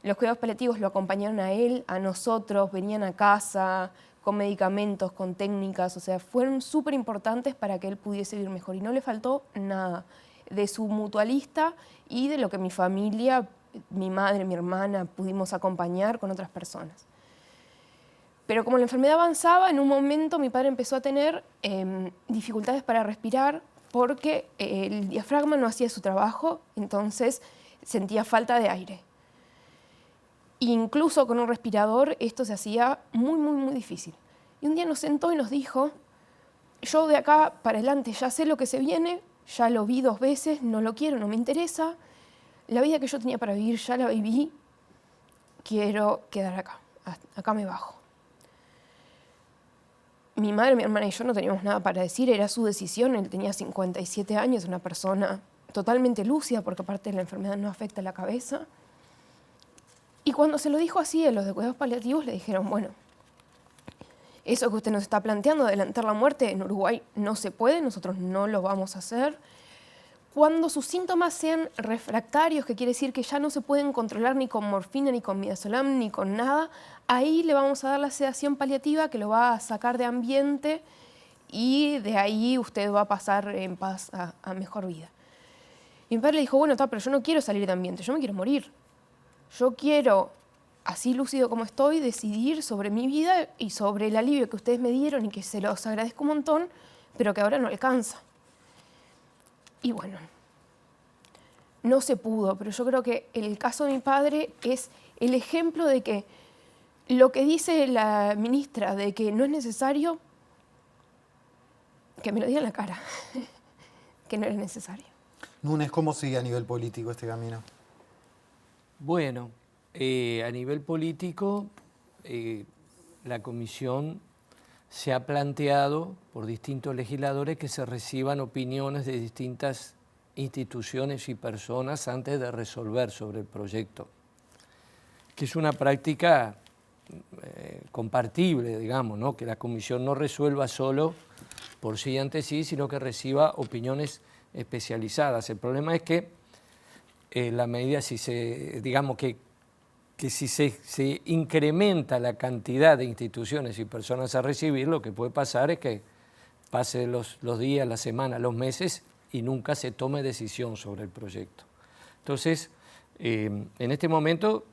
Los cuidados paliativos lo acompañaron a él, a nosotros, venían a casa con medicamentos, con técnicas, o sea, fueron súper importantes para que él pudiese vivir mejor. Y no le faltó nada de su mutualista y de lo que mi familia, mi madre, mi hermana, pudimos acompañar con otras personas. Pero como la enfermedad avanzaba, en un momento mi padre empezó a tener dificultades para respirar porque el diafragma no hacía su trabajo, entonces sentía falta de aire. Incluso con un respirador esto se hacía muy, muy, muy difícil. Y un día nos sentó y nos dijo, yo de acá para adelante ya sé lo que se viene, ya lo vi 2 veces, no lo quiero, no me interesa. La vida que yo tenía para vivir ya la viví, quiero quedar acá, acá me bajo. Mi madre, mi hermana y yo no teníamos nada para decir, era su decisión, él tenía 57 años, una persona totalmente lúcida, porque aparte la enfermedad no afecta a la cabeza. Y cuando se lo dijo así a los de cuidados paliativos, le dijeron, bueno, eso que usted nos está planteando, adelantar la muerte, en Uruguay no se puede, nosotros no lo vamos a hacer. Cuando sus síntomas sean refractarios, que quiere decir que ya no se pueden controlar ni con morfina, ni con midazolam, ni con nada, ahí le vamos a dar la sedación paliativa que lo va a sacar de ambiente y de ahí usted va a pasar en paz a mejor vida. Y mi padre le dijo, bueno, pero yo no quiero salir de ambiente, yo me quiero morir. Yo quiero, así lúcido como estoy, decidir sobre mi vida y sobre el alivio que ustedes me dieron y que se los agradezco un montón, pero que ahora no alcanza. Y bueno, no se pudo, pero yo creo que el caso de mi padre es el ejemplo de que lo que dice la ministra de que no es necesario, que me lo diga en la cara, que no es necesario. Núñez, ¿cómo sigue a nivel político este camino? Bueno, a nivel político, la comisión se ha planteado por distintos legisladores que se reciban opiniones de distintas instituciones y personas antes de resolver sobre el proyecto, que es una práctica compartible, digamos, ¿no? Que la comisión no resuelva solo por sí ante sí, sino que reciba opiniones especializadas. El problema es que la medida, si se, digamos que si se incrementa la cantidad de instituciones y personas a recibir, lo que puede pasar es que pase los días, las semanas, los meses y nunca se tome decisión sobre el proyecto. Entonces, en este momento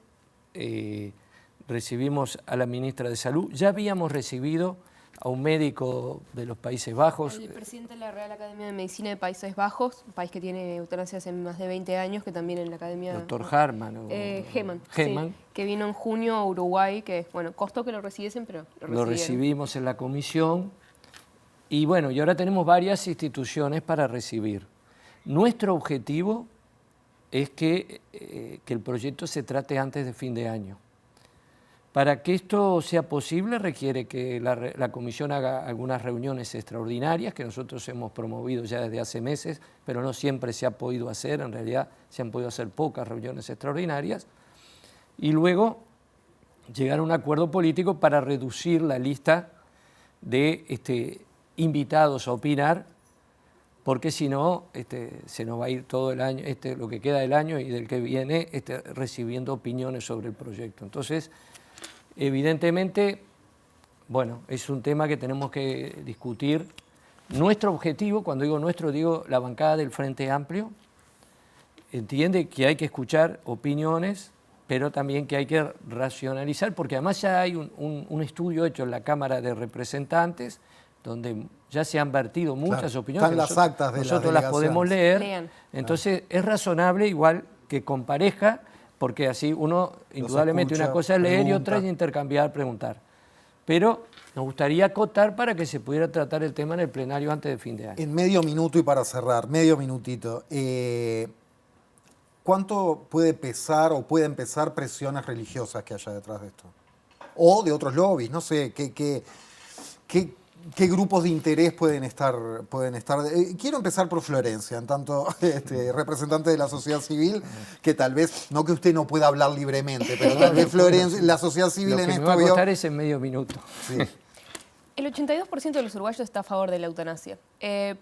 recibimos a la ministra de Salud. Ya habíamos recibido a un médico de los Países Bajos. El presidente de la Real Academia de Medicina de Países Bajos, un país que tiene eutanasia hace más de 20 años, que también en la Academia... Doctor Harman. Heman, Heman. Sí, que vino en junio a Uruguay, que, bueno, costó que lo recibiesen, pero lo recibimos en la comisión. Y bueno, y ahora tenemos varias instituciones para recibir. Nuestro objetivo es que el proyecto se trate antes de fin de año. Para que esto sea posible requiere que la comisión haga algunas reuniones extraordinarias que nosotros hemos promovido ya desde hace meses, pero no siempre se ha podido hacer, en realidad se han podido hacer pocas reuniones extraordinarias, y luego llegar a un acuerdo político para reducir la lista de invitados a opinar, porque si no se nos va a ir todo el año, lo que queda del año y del que viene recibiendo opiniones sobre el proyecto. Entonces, evidentemente, bueno, es un tema que tenemos que discutir. Nuestro objetivo, cuando digo nuestro, digo la bancada del Frente Amplio, entiende que hay que escuchar opiniones, pero también que hay que racionalizar, porque además ya hay un estudio hecho en la Cámara de Representantes, donde ya se han vertido muchas opiniones. Están las actas de nosotros las podemos leer. Lean. Entonces es razonable igual que comparezca, porque así uno, indudablemente, una cosa es leer y otra es intercambiar, preguntar. Pero nos gustaría acotar para que se pudiera tratar el tema en el plenario antes de fin de año. En medio minuto y para cerrar, medio minutito, ¿cuánto puede pesar o pueden pesar presiones religiosas que haya detrás de esto? O de otros lobbies, no sé, ¿qué grupos de interés pueden estar? Quiero empezar por Florencia, en tanto representante de la sociedad civil, que tal vez, no que usted no pueda hablar libremente, pero tal vez Florencia, la sociedad civil en esto... Lo que me va a costar es en medio minuto. Sí. El 82% de los uruguayos está a favor de la eutanasia.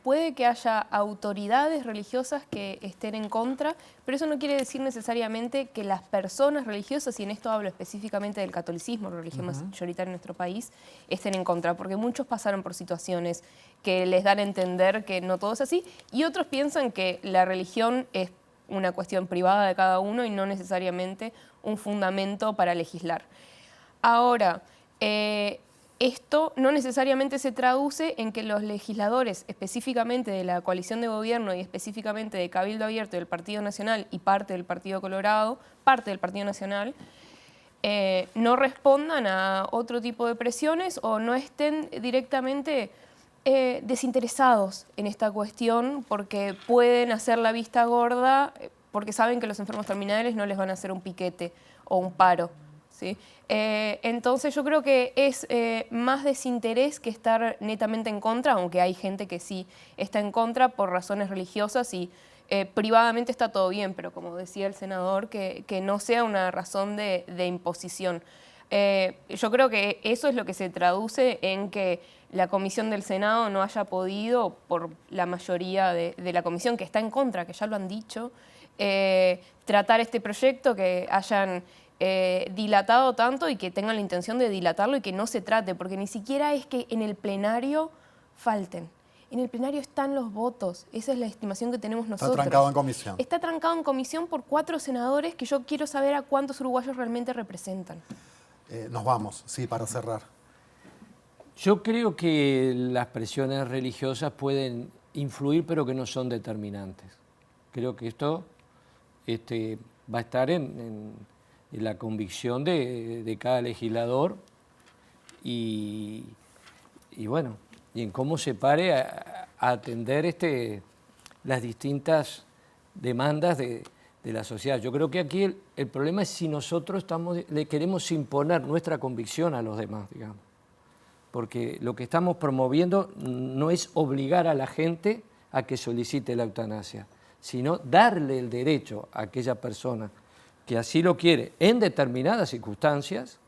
Puede que haya autoridades religiosas que estén en contra, pero eso no quiere decir necesariamente que las personas religiosas, y en esto hablo específicamente del catolicismo, la religión mayoritaria en nuestro país, estén en contra, porque muchos pasaron por situaciones que les dan a entender que no todo es así, y otros piensan que la religión es una cuestión privada de cada uno y no necesariamente un fundamento para legislar. Ahora, esto no necesariamente se traduce en que los legisladores, específicamente de la coalición de gobierno y específicamente de Cabildo Abierto del Partido Nacional y parte del Partido Colorado, parte del Partido Nacional, no respondan a otro tipo de presiones o no estén directamente desinteresados en esta cuestión porque pueden hacer la vista gorda, porque saben que los enfermos terminales no les van a hacer un piquete o un paro, ¿sí? Entonces yo creo que es más desinterés que estar netamente en contra, aunque hay gente que sí está en contra por razones religiosas y privadamente está todo bien, pero como decía el senador, que no sea una razón de imposición. Yo creo que eso es lo que se traduce en que la comisión del Senado no haya podido, por la mayoría de la comisión que está en contra, que ya lo han dicho, tratar este proyecto, que hayan dilatado tanto y que tengan la intención de dilatarlo y que no se trate, porque ni siquiera es que en el plenario falten. En el plenario están los votos, esa es la estimación que tenemos nosotros. Está trancado en comisión. Está trancado en comisión por 4 senadores que yo quiero saber a cuántos uruguayos realmente representan. Nos vamos, sí, para cerrar. Yo creo que las presiones religiosas pueden influir, pero que no son determinantes. Creo que esto va a estar en la convicción de cada legislador y bueno, y en cómo se pare a atender las distintas demandas de la sociedad. Yo creo que aquí el problema es si nosotros le queremos imponer nuestra convicción a los demás, digamos. Porque lo que estamos promoviendo no es obligar a la gente a que solicite la eutanasia, sino darle el derecho a aquella persona que así lo quiere en determinadas circunstancias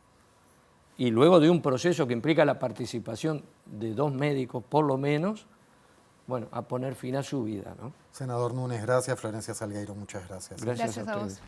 y luego de un proceso que implica la participación de 2 médicos por lo menos, bueno, a poner fin a su vida, ¿no? Senador Núñez, gracias. Florencia Salgueiro, muchas gracias. Gracias Gracias a a ustedes.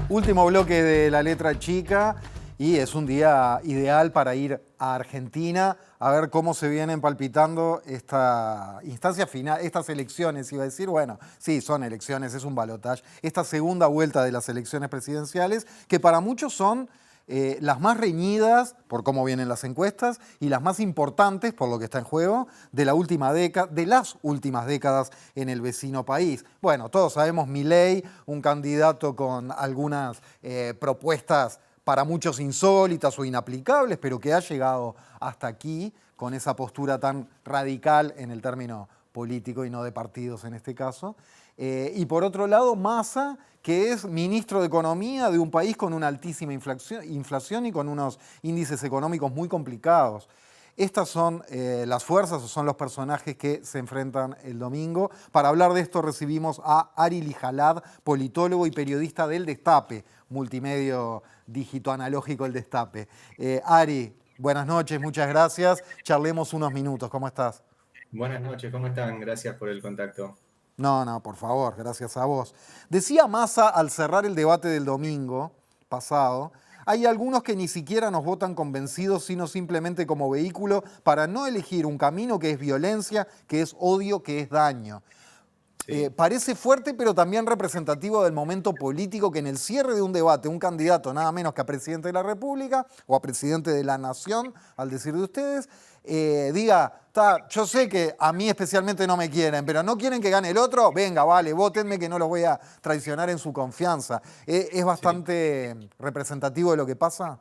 Último bloque de La Letra Chica y es un día ideal para ir a Argentina a ver cómo se vienen palpitando esta instancia final, estas elecciones, iba a decir, bueno, sí, son elecciones, es un balotaje, esta segunda vuelta de las elecciones presidenciales que para muchos son las más reñidas por cómo vienen las encuestas y las más importantes por lo que está en juego de la última década, de las últimas décadas en el vecino país. Bueno, todos sabemos Milei, un candidato con algunas propuestas para muchos insólitas o inaplicables, pero que ha llegado hasta aquí con esa postura tan radical en el término político y no de partidos en este caso. Y por otro lado, Massa, que es ministro de Economía de un país con una altísima inflación y con unos índices económicos muy complicados. Estas son las fuerzas o son los personajes que se enfrentan el domingo. Para hablar de esto recibimos a Ari Lijalad, politólogo y periodista del Destape, multimedio dígito analógico El Destape. Ari, buenas noches, muchas gracias. Charlemos unos minutos, ¿cómo estás? Buenas noches, ¿cómo están? Gracias por el contacto. No, por favor, gracias a vos. Decía Massa al cerrar el debate del domingo pasado, hay algunos que ni siquiera nos votan convencidos, sino simplemente como vehículo para no elegir un camino que es violencia, que es odio, que es daño. Sí. Parece fuerte, pero también representativo del momento político que en el cierre de un debate, un candidato nada menos que a presidente de la República o a presidente de la Nación, al decir de ustedes, diga, yo sé que a mí especialmente no me quieren, pero no quieren que gane el otro, venga, vale, vótenme que no los voy a traicionar en su confianza. ¿Es bastante representativo de lo que pasa?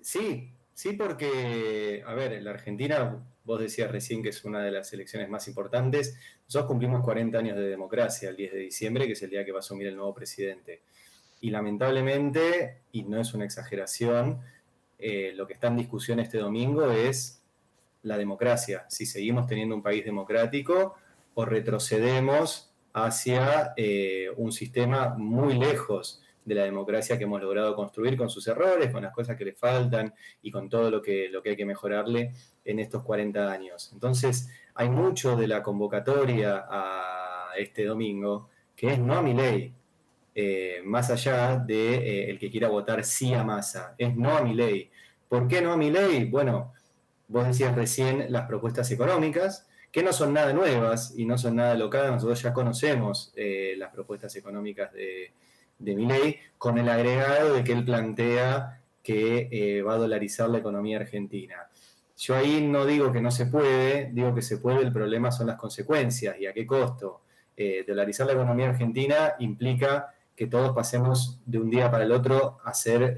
Sí, porque, a ver, la Argentina, vos decías recién que es una de las elecciones más importantes. Nosotros cumplimos 40 años de democracia el 10 de diciembre, que es el día que va a asumir el nuevo presidente. Y lamentablemente, y no es una exageración, lo que está en discusión este domingo es la democracia. Si seguimos teniendo un país democrático o retrocedemos hacia un sistema muy lejos de la democracia que hemos logrado construir con sus errores, con las cosas que le faltan y con todo lo que hay que mejorarle en estos 40 años. Entonces, hay mucho de la convocatoria a este domingo que es no a Milei, más allá de el que quiera votar sí a Massa, es no a Milei. ¿Por qué no a Milei? Bueno, vos decías recién las propuestas económicas, que no son nada nuevas y no son nada locadas, nosotros ya conocemos las propuestas económicas de Milei, con el agregado de que él plantea que va a dolarizar la economía argentina. Yo ahí no digo que no se puede, digo que se puede, el problema son las consecuencias y a qué costo. Dolarizar la economía argentina implica que todos pasemos de un día para el otro a ser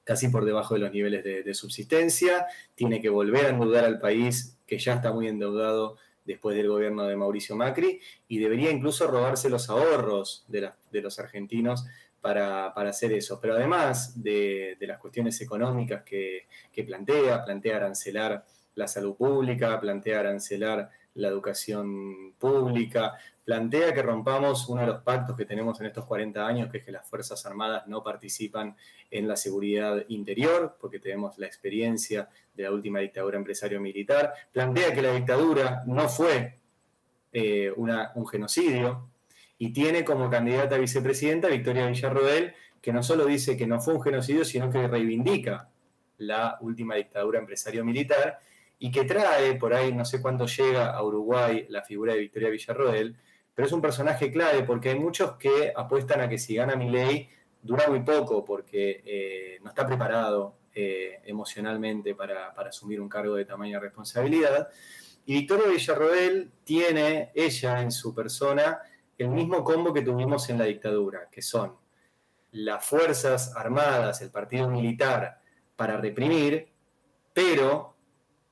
casi por debajo de los niveles de subsistencia. Tiene que volver a endeudar al país, que ya está muy endeudado después del gobierno de Mauricio Macri, y debería incluso robarse los ahorros de los argentinos para hacer eso. Pero además de las cuestiones económicas que plantea arancelar la salud pública, plantea arancelar la educación pública, plantea que rompamos uno de los pactos que tenemos en estos 40 años, que es que las Fuerzas Armadas no participan en la seguridad interior, porque tenemos la experiencia de la última dictadura empresario-militar, plantea que la dictadura no fue un genocidio, y tiene como candidata a vicepresidenta a Victoria Villarroel, que no solo dice que no fue un genocidio, sino que reivindica la última dictadura empresario-militar, y que trae, por ahí no sé cuándo llega a Uruguay la figura de Victoria Villarroel, pero es un personaje clave porque hay muchos que apuestan a que si gana Milei dura muy poco porque no está preparado emocionalmente para asumir un cargo de tamaña responsabilidad. Y Victoria Villarroel tiene, ella en su persona, el mismo combo que tuvimos en la dictadura, que son las Fuerzas Armadas, el partido militar, para reprimir, pero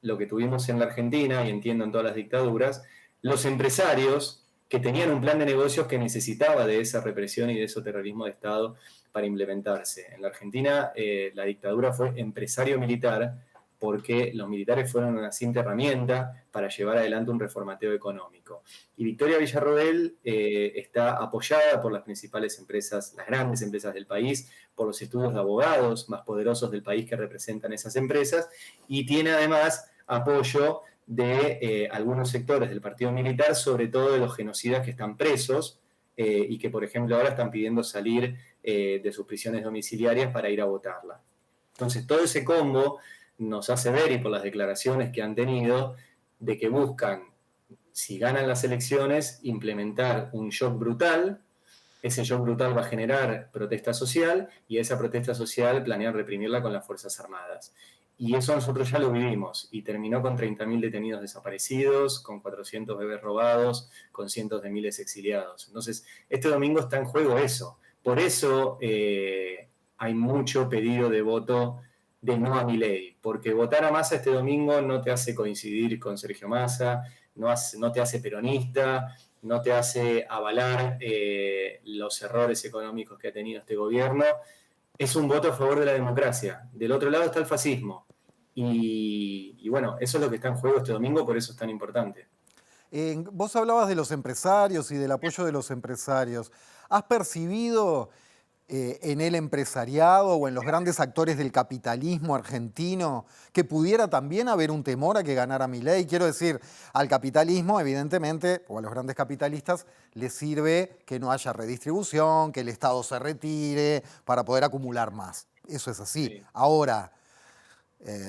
lo que tuvimos en la Argentina, y entiendo en todas las dictaduras, los empresarios que tenían un plan de negocios que necesitaba de esa represión y de ese terrorismo de Estado para implementarse. En la Argentina la dictadura fue empresario-militar porque los militares fueron una simple herramienta para llevar adelante un reformateo económico. Y Victoria Villarroel está apoyada por las principales empresas, las grandes empresas del país, por los estudios de abogados más poderosos del país que representan esas empresas, y tiene además apoyo de algunos sectores del partido militar, sobre todo de los genocidas que están presos y que, por ejemplo, ahora están pidiendo salir de sus prisiones domiciliarias para ir a votarla. Entonces, todo ese combo nos hace ver, y por las declaraciones que han tenido, de que buscan, si ganan las elecciones, implementar un shock brutal. Ese shock brutal va a generar protesta social, y esa protesta social planean reprimirla con las Fuerzas Armadas. Y eso nosotros ya lo vivimos, y terminó con 30.000 detenidos desaparecidos, con 400 bebés robados, con cientos de miles exiliados. Entonces, este domingo está en juego eso. Por eso hay mucho pedido de voto de no a Milei, porque votar a Massa este domingo no te hace coincidir con Sergio Massa, no te hace peronista, no te hace avalar los errores económicos que ha tenido este gobierno. Es un voto a favor de la democracia. Del otro lado está el fascismo. Y bueno, eso es lo que está en juego este domingo, por eso es tan importante. Vos hablabas de los empresarios y del apoyo de los empresarios. ¿Has percibido en el empresariado o en los grandes actores del capitalismo argentino que pudiera también haber un temor a que ganara Milei? Quiero decir, al capitalismo, evidentemente, o a los grandes capitalistas, les sirve que no haya redistribución, que el Estado se retire para poder acumular más. Eso es así. Sí. Ahora,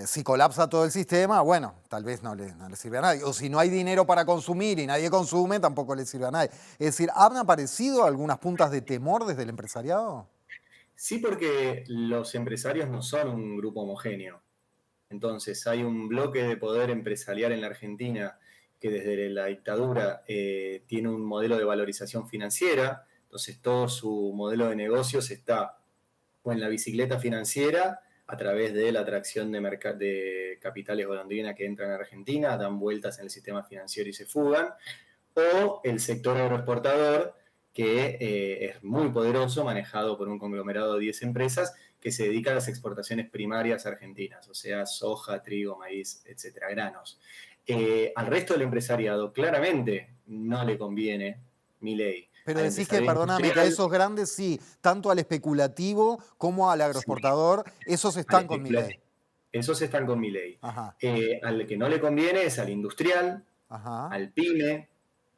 si colapsa todo el sistema, bueno, tal vez no le sirve a nadie. O si no hay dinero para consumir y nadie consume, tampoco le sirve a nadie. Es decir, ¿han aparecido algunas puntas de temor desde el empresariado? Sí, porque los empresarios no son un grupo homogéneo. Entonces, hay un bloque de poder empresarial en la Argentina que desde la dictadura tiene un modelo de valorización financiera. Entonces, todo su modelo de negocios está o en la bicicleta financiera, a través de la atracción de capitales golondrina que entran a Argentina, dan vueltas en el sistema financiero y se fugan, o el sector agroexportador, que es muy poderoso, manejado por un conglomerado de 10 empresas, que se dedica a las exportaciones primarias argentinas, o sea, soja, trigo, maíz, etcétera, granos. Al resto del empresariado claramente no le conviene Milei. Pero decís que, perdóname, que a esos grandes sí, tanto al especulativo como al agroexportador, esos están con Milei. Esos están con Milei. Al que no le conviene es al industrial, al pyme,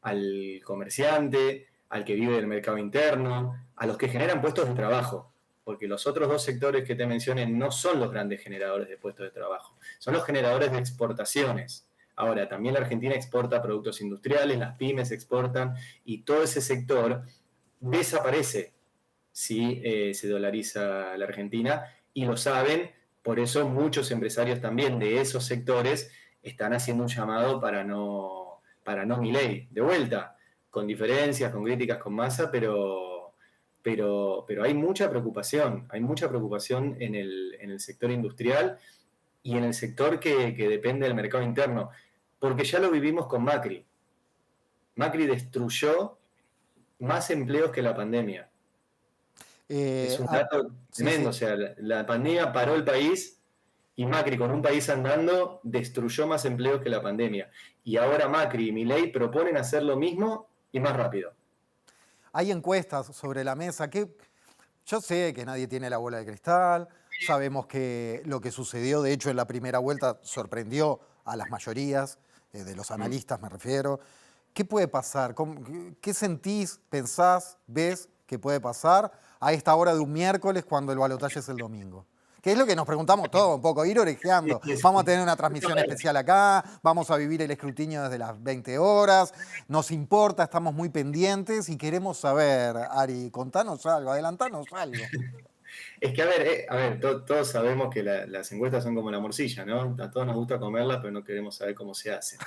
al comerciante, al que vive del mercado interno, a los que generan puestos de trabajo. Porque los otros dos sectores que te mencioné no son los grandes generadores de puestos de trabajo, son los generadores de exportaciones. Ahora, también la Argentina exporta productos industriales, las pymes exportan, y todo ese sector desaparece si se dolariza la Argentina, y lo saben. Por eso muchos empresarios también de esos sectores están haciendo un llamado para no Milei. De vuelta, con diferencias, con críticas con Massa, pero hay mucha preocupación en el sector industrial y en el sector que depende del mercado interno, porque ya lo vivimos con Macri. Macri destruyó más empleos que la pandemia. Es un dato tremendo, sí. o sea, la pandemia paró el país y Macri, con un país andando, destruyó más empleos que la pandemia. Y ahora Macri y Milei proponen hacer lo mismo y más rápido. Hay encuestas sobre la mesa que yo sé que nadie tiene la bola de cristal, sabemos que lo que sucedió, de hecho, en la primera vuelta sorprendió a las mayorías, de los analistas me refiero. ¿Qué puede pasar? ¿Qué sentís, pensás, ves que puede pasar a esta hora de un miércoles cuando el balotaje es el domingo? Que es lo que nos preguntamos todos un poco, ir orejeando. Vamos a tener una transmisión especial acá, vamos a vivir el escrutinio desde las 20 horas, nos importa, estamos muy pendientes y queremos saber, Ari, contanos algo, adelantanos algo. Es que, a ver, todos sabemos que las encuestas son como la morcilla, ¿no? A todos nos gusta comerla, pero no queremos saber cómo se hace.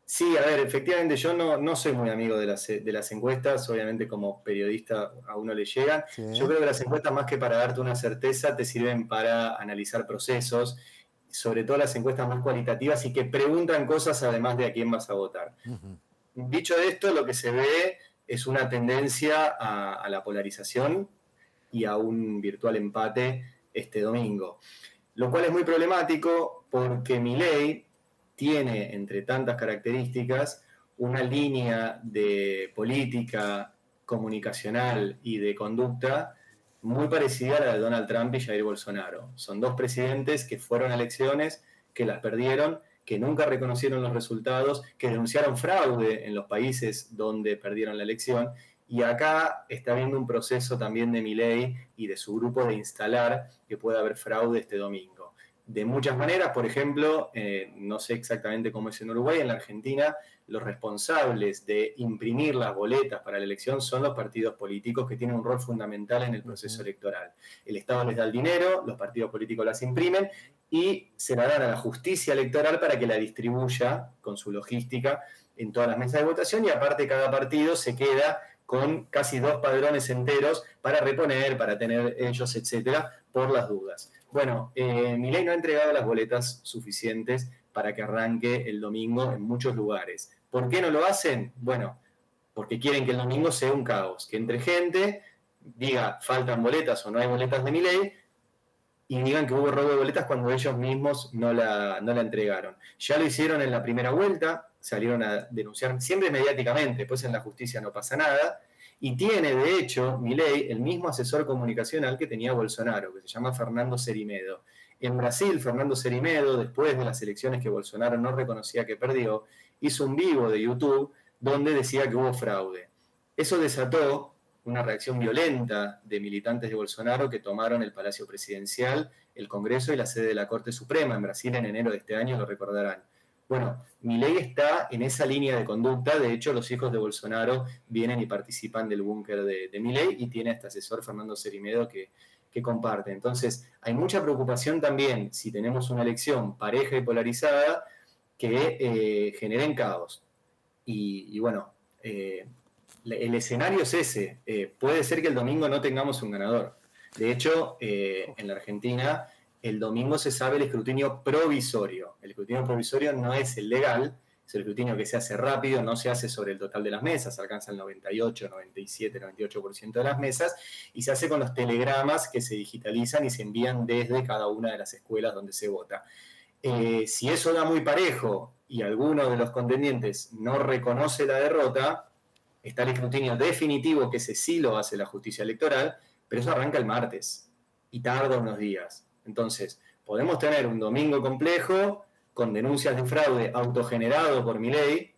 Sí, a ver, efectivamente yo no soy muy amigo de las encuestas, obviamente como periodista a uno le llegan. Sí. Yo creo que las encuestas, más que para darte una certeza, te sirven para analizar procesos, sobre todo las encuestas más cualitativas y que preguntan cosas además de a quién vas a votar. Dicho esto, lo que se ve es una tendencia a la polarización y a un virtual empate este domingo. Lo cual es muy problemático porque Milei tiene, entre tantas características, una línea de política comunicacional y de conducta muy parecida a la de Donald Trump y Jair Bolsonaro. Son dos presidentes que fueron a elecciones, que las perdieron, que nunca reconocieron los resultados, que denunciaron fraude en los países donde perdieron la elección. Y acá está habiendo un proceso también de Milei y de su grupo de instalar que pueda haber fraude este domingo. De muchas maneras, por ejemplo, no sé exactamente cómo es en Uruguay, en la Argentina, los responsables de imprimir las boletas para la elección son los partidos políticos que tienen un rol fundamental en el proceso electoral. El Estado les da el dinero, los partidos políticos las imprimen y se la dan a la justicia electoral para que la distribuya con su logística en todas las mesas de votación y aparte cada partido se queda con casi 2 padrones enteros para reponer, para tener ellos, etcétera, por las dudas. Bueno, Milei no ha entregado las boletas suficientes para que arranque el domingo en muchos lugares. ¿Por qué no lo hacen? Bueno, porque quieren que el domingo sea un caos, que entre gente, diga faltan boletas o no hay boletas de Milei, y digan que hubo robo de boletas cuando ellos mismos no la entregaron. Ya lo hicieron en la primera vuelta, salieron a denunciar siempre mediáticamente, pues en la justicia no pasa nada, y tiene, de hecho, Milei el mismo asesor comunicacional que tenía Bolsonaro, que se llama Fernando Cerimedo. En Brasil, Fernando Cerimedo, después de las elecciones que Bolsonaro no reconocía que perdió, hizo un vivo de YouTube donde decía que hubo fraude. Eso desató una reacción violenta de militantes de Bolsonaro que tomaron el Palacio Presidencial, el Congreso y la sede de la Corte Suprema en Brasil en enero de este año, lo recordarán. Bueno, Milei está en esa línea de conducta, de hecho los hijos de Bolsonaro vienen y participan del búnker de Milei y tiene a este asesor Fernando Cerimedo que comparte. Entonces, hay mucha preocupación también si tenemos una elección pareja y polarizada que generen caos. Y bueno, el escenario es ese. Puede ser que el domingo no tengamos un ganador. De hecho, en la Argentina, el domingo se sabe el escrutinio provisorio. El escrutinio provisorio no es el legal, es el escrutinio que se hace rápido, no se hace sobre el total de las mesas, alcanza el 98, 97, 98% de las mesas, y se hace con los telegramas que se digitalizan y se envían desde cada una de las escuelas donde se vota. Si eso da muy parejo y alguno de los contendientes no reconoce la derrota, está el escrutinio definitivo, que ese sí lo hace la justicia electoral, pero eso arranca el martes y tarda unos días. Entonces, podemos tener un domingo complejo con denuncias de fraude autogenerado por Milei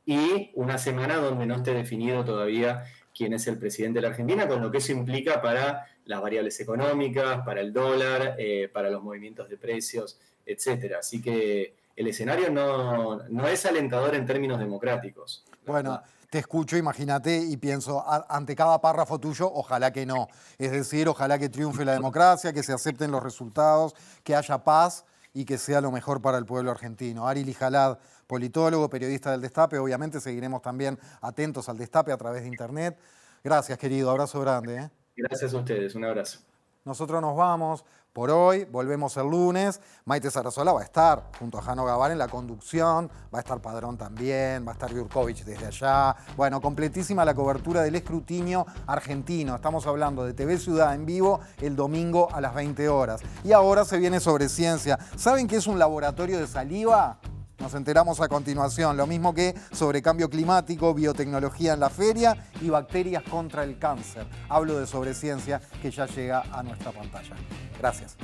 y una semana donde no esté definido todavía quién es el presidente de la Argentina, con lo que eso implica para las variables económicas, para el dólar, para los movimientos de precios, etc. Así que el escenario no es alentador en términos democráticos. Bueno, te escucho, imagínate, y pienso, ante cada párrafo tuyo, ojalá que no. Es decir, ojalá que triunfe la democracia, que se acepten los resultados, que haya paz y que sea lo mejor para el pueblo argentino. Ari Lijalad, politólogo, periodista del Destape, obviamente seguiremos también atentos al Destape a través de internet. Gracias, querido, abrazo grande. Gracias a ustedes, un abrazo. Nosotros nos vamos por hoy, volvemos el lunes. Maite Sarasola va a estar junto a Jano Gavar en la conducción, va a estar Padrón también, va a estar Jurkovic desde allá. Bueno, completísima la cobertura del escrutinio argentino. Estamos hablando de TV Ciudad en vivo el domingo a las 20 horas. Y ahora se viene Sobre Ciencia. ¿Saben qué es un laboratorio de saliva? Nos enteramos a continuación, lo mismo que sobre cambio climático, biotecnología en la feria y bacterias contra el cáncer. Hablo de Sobre Ciencia, que ya llega a nuestra pantalla. Gracias.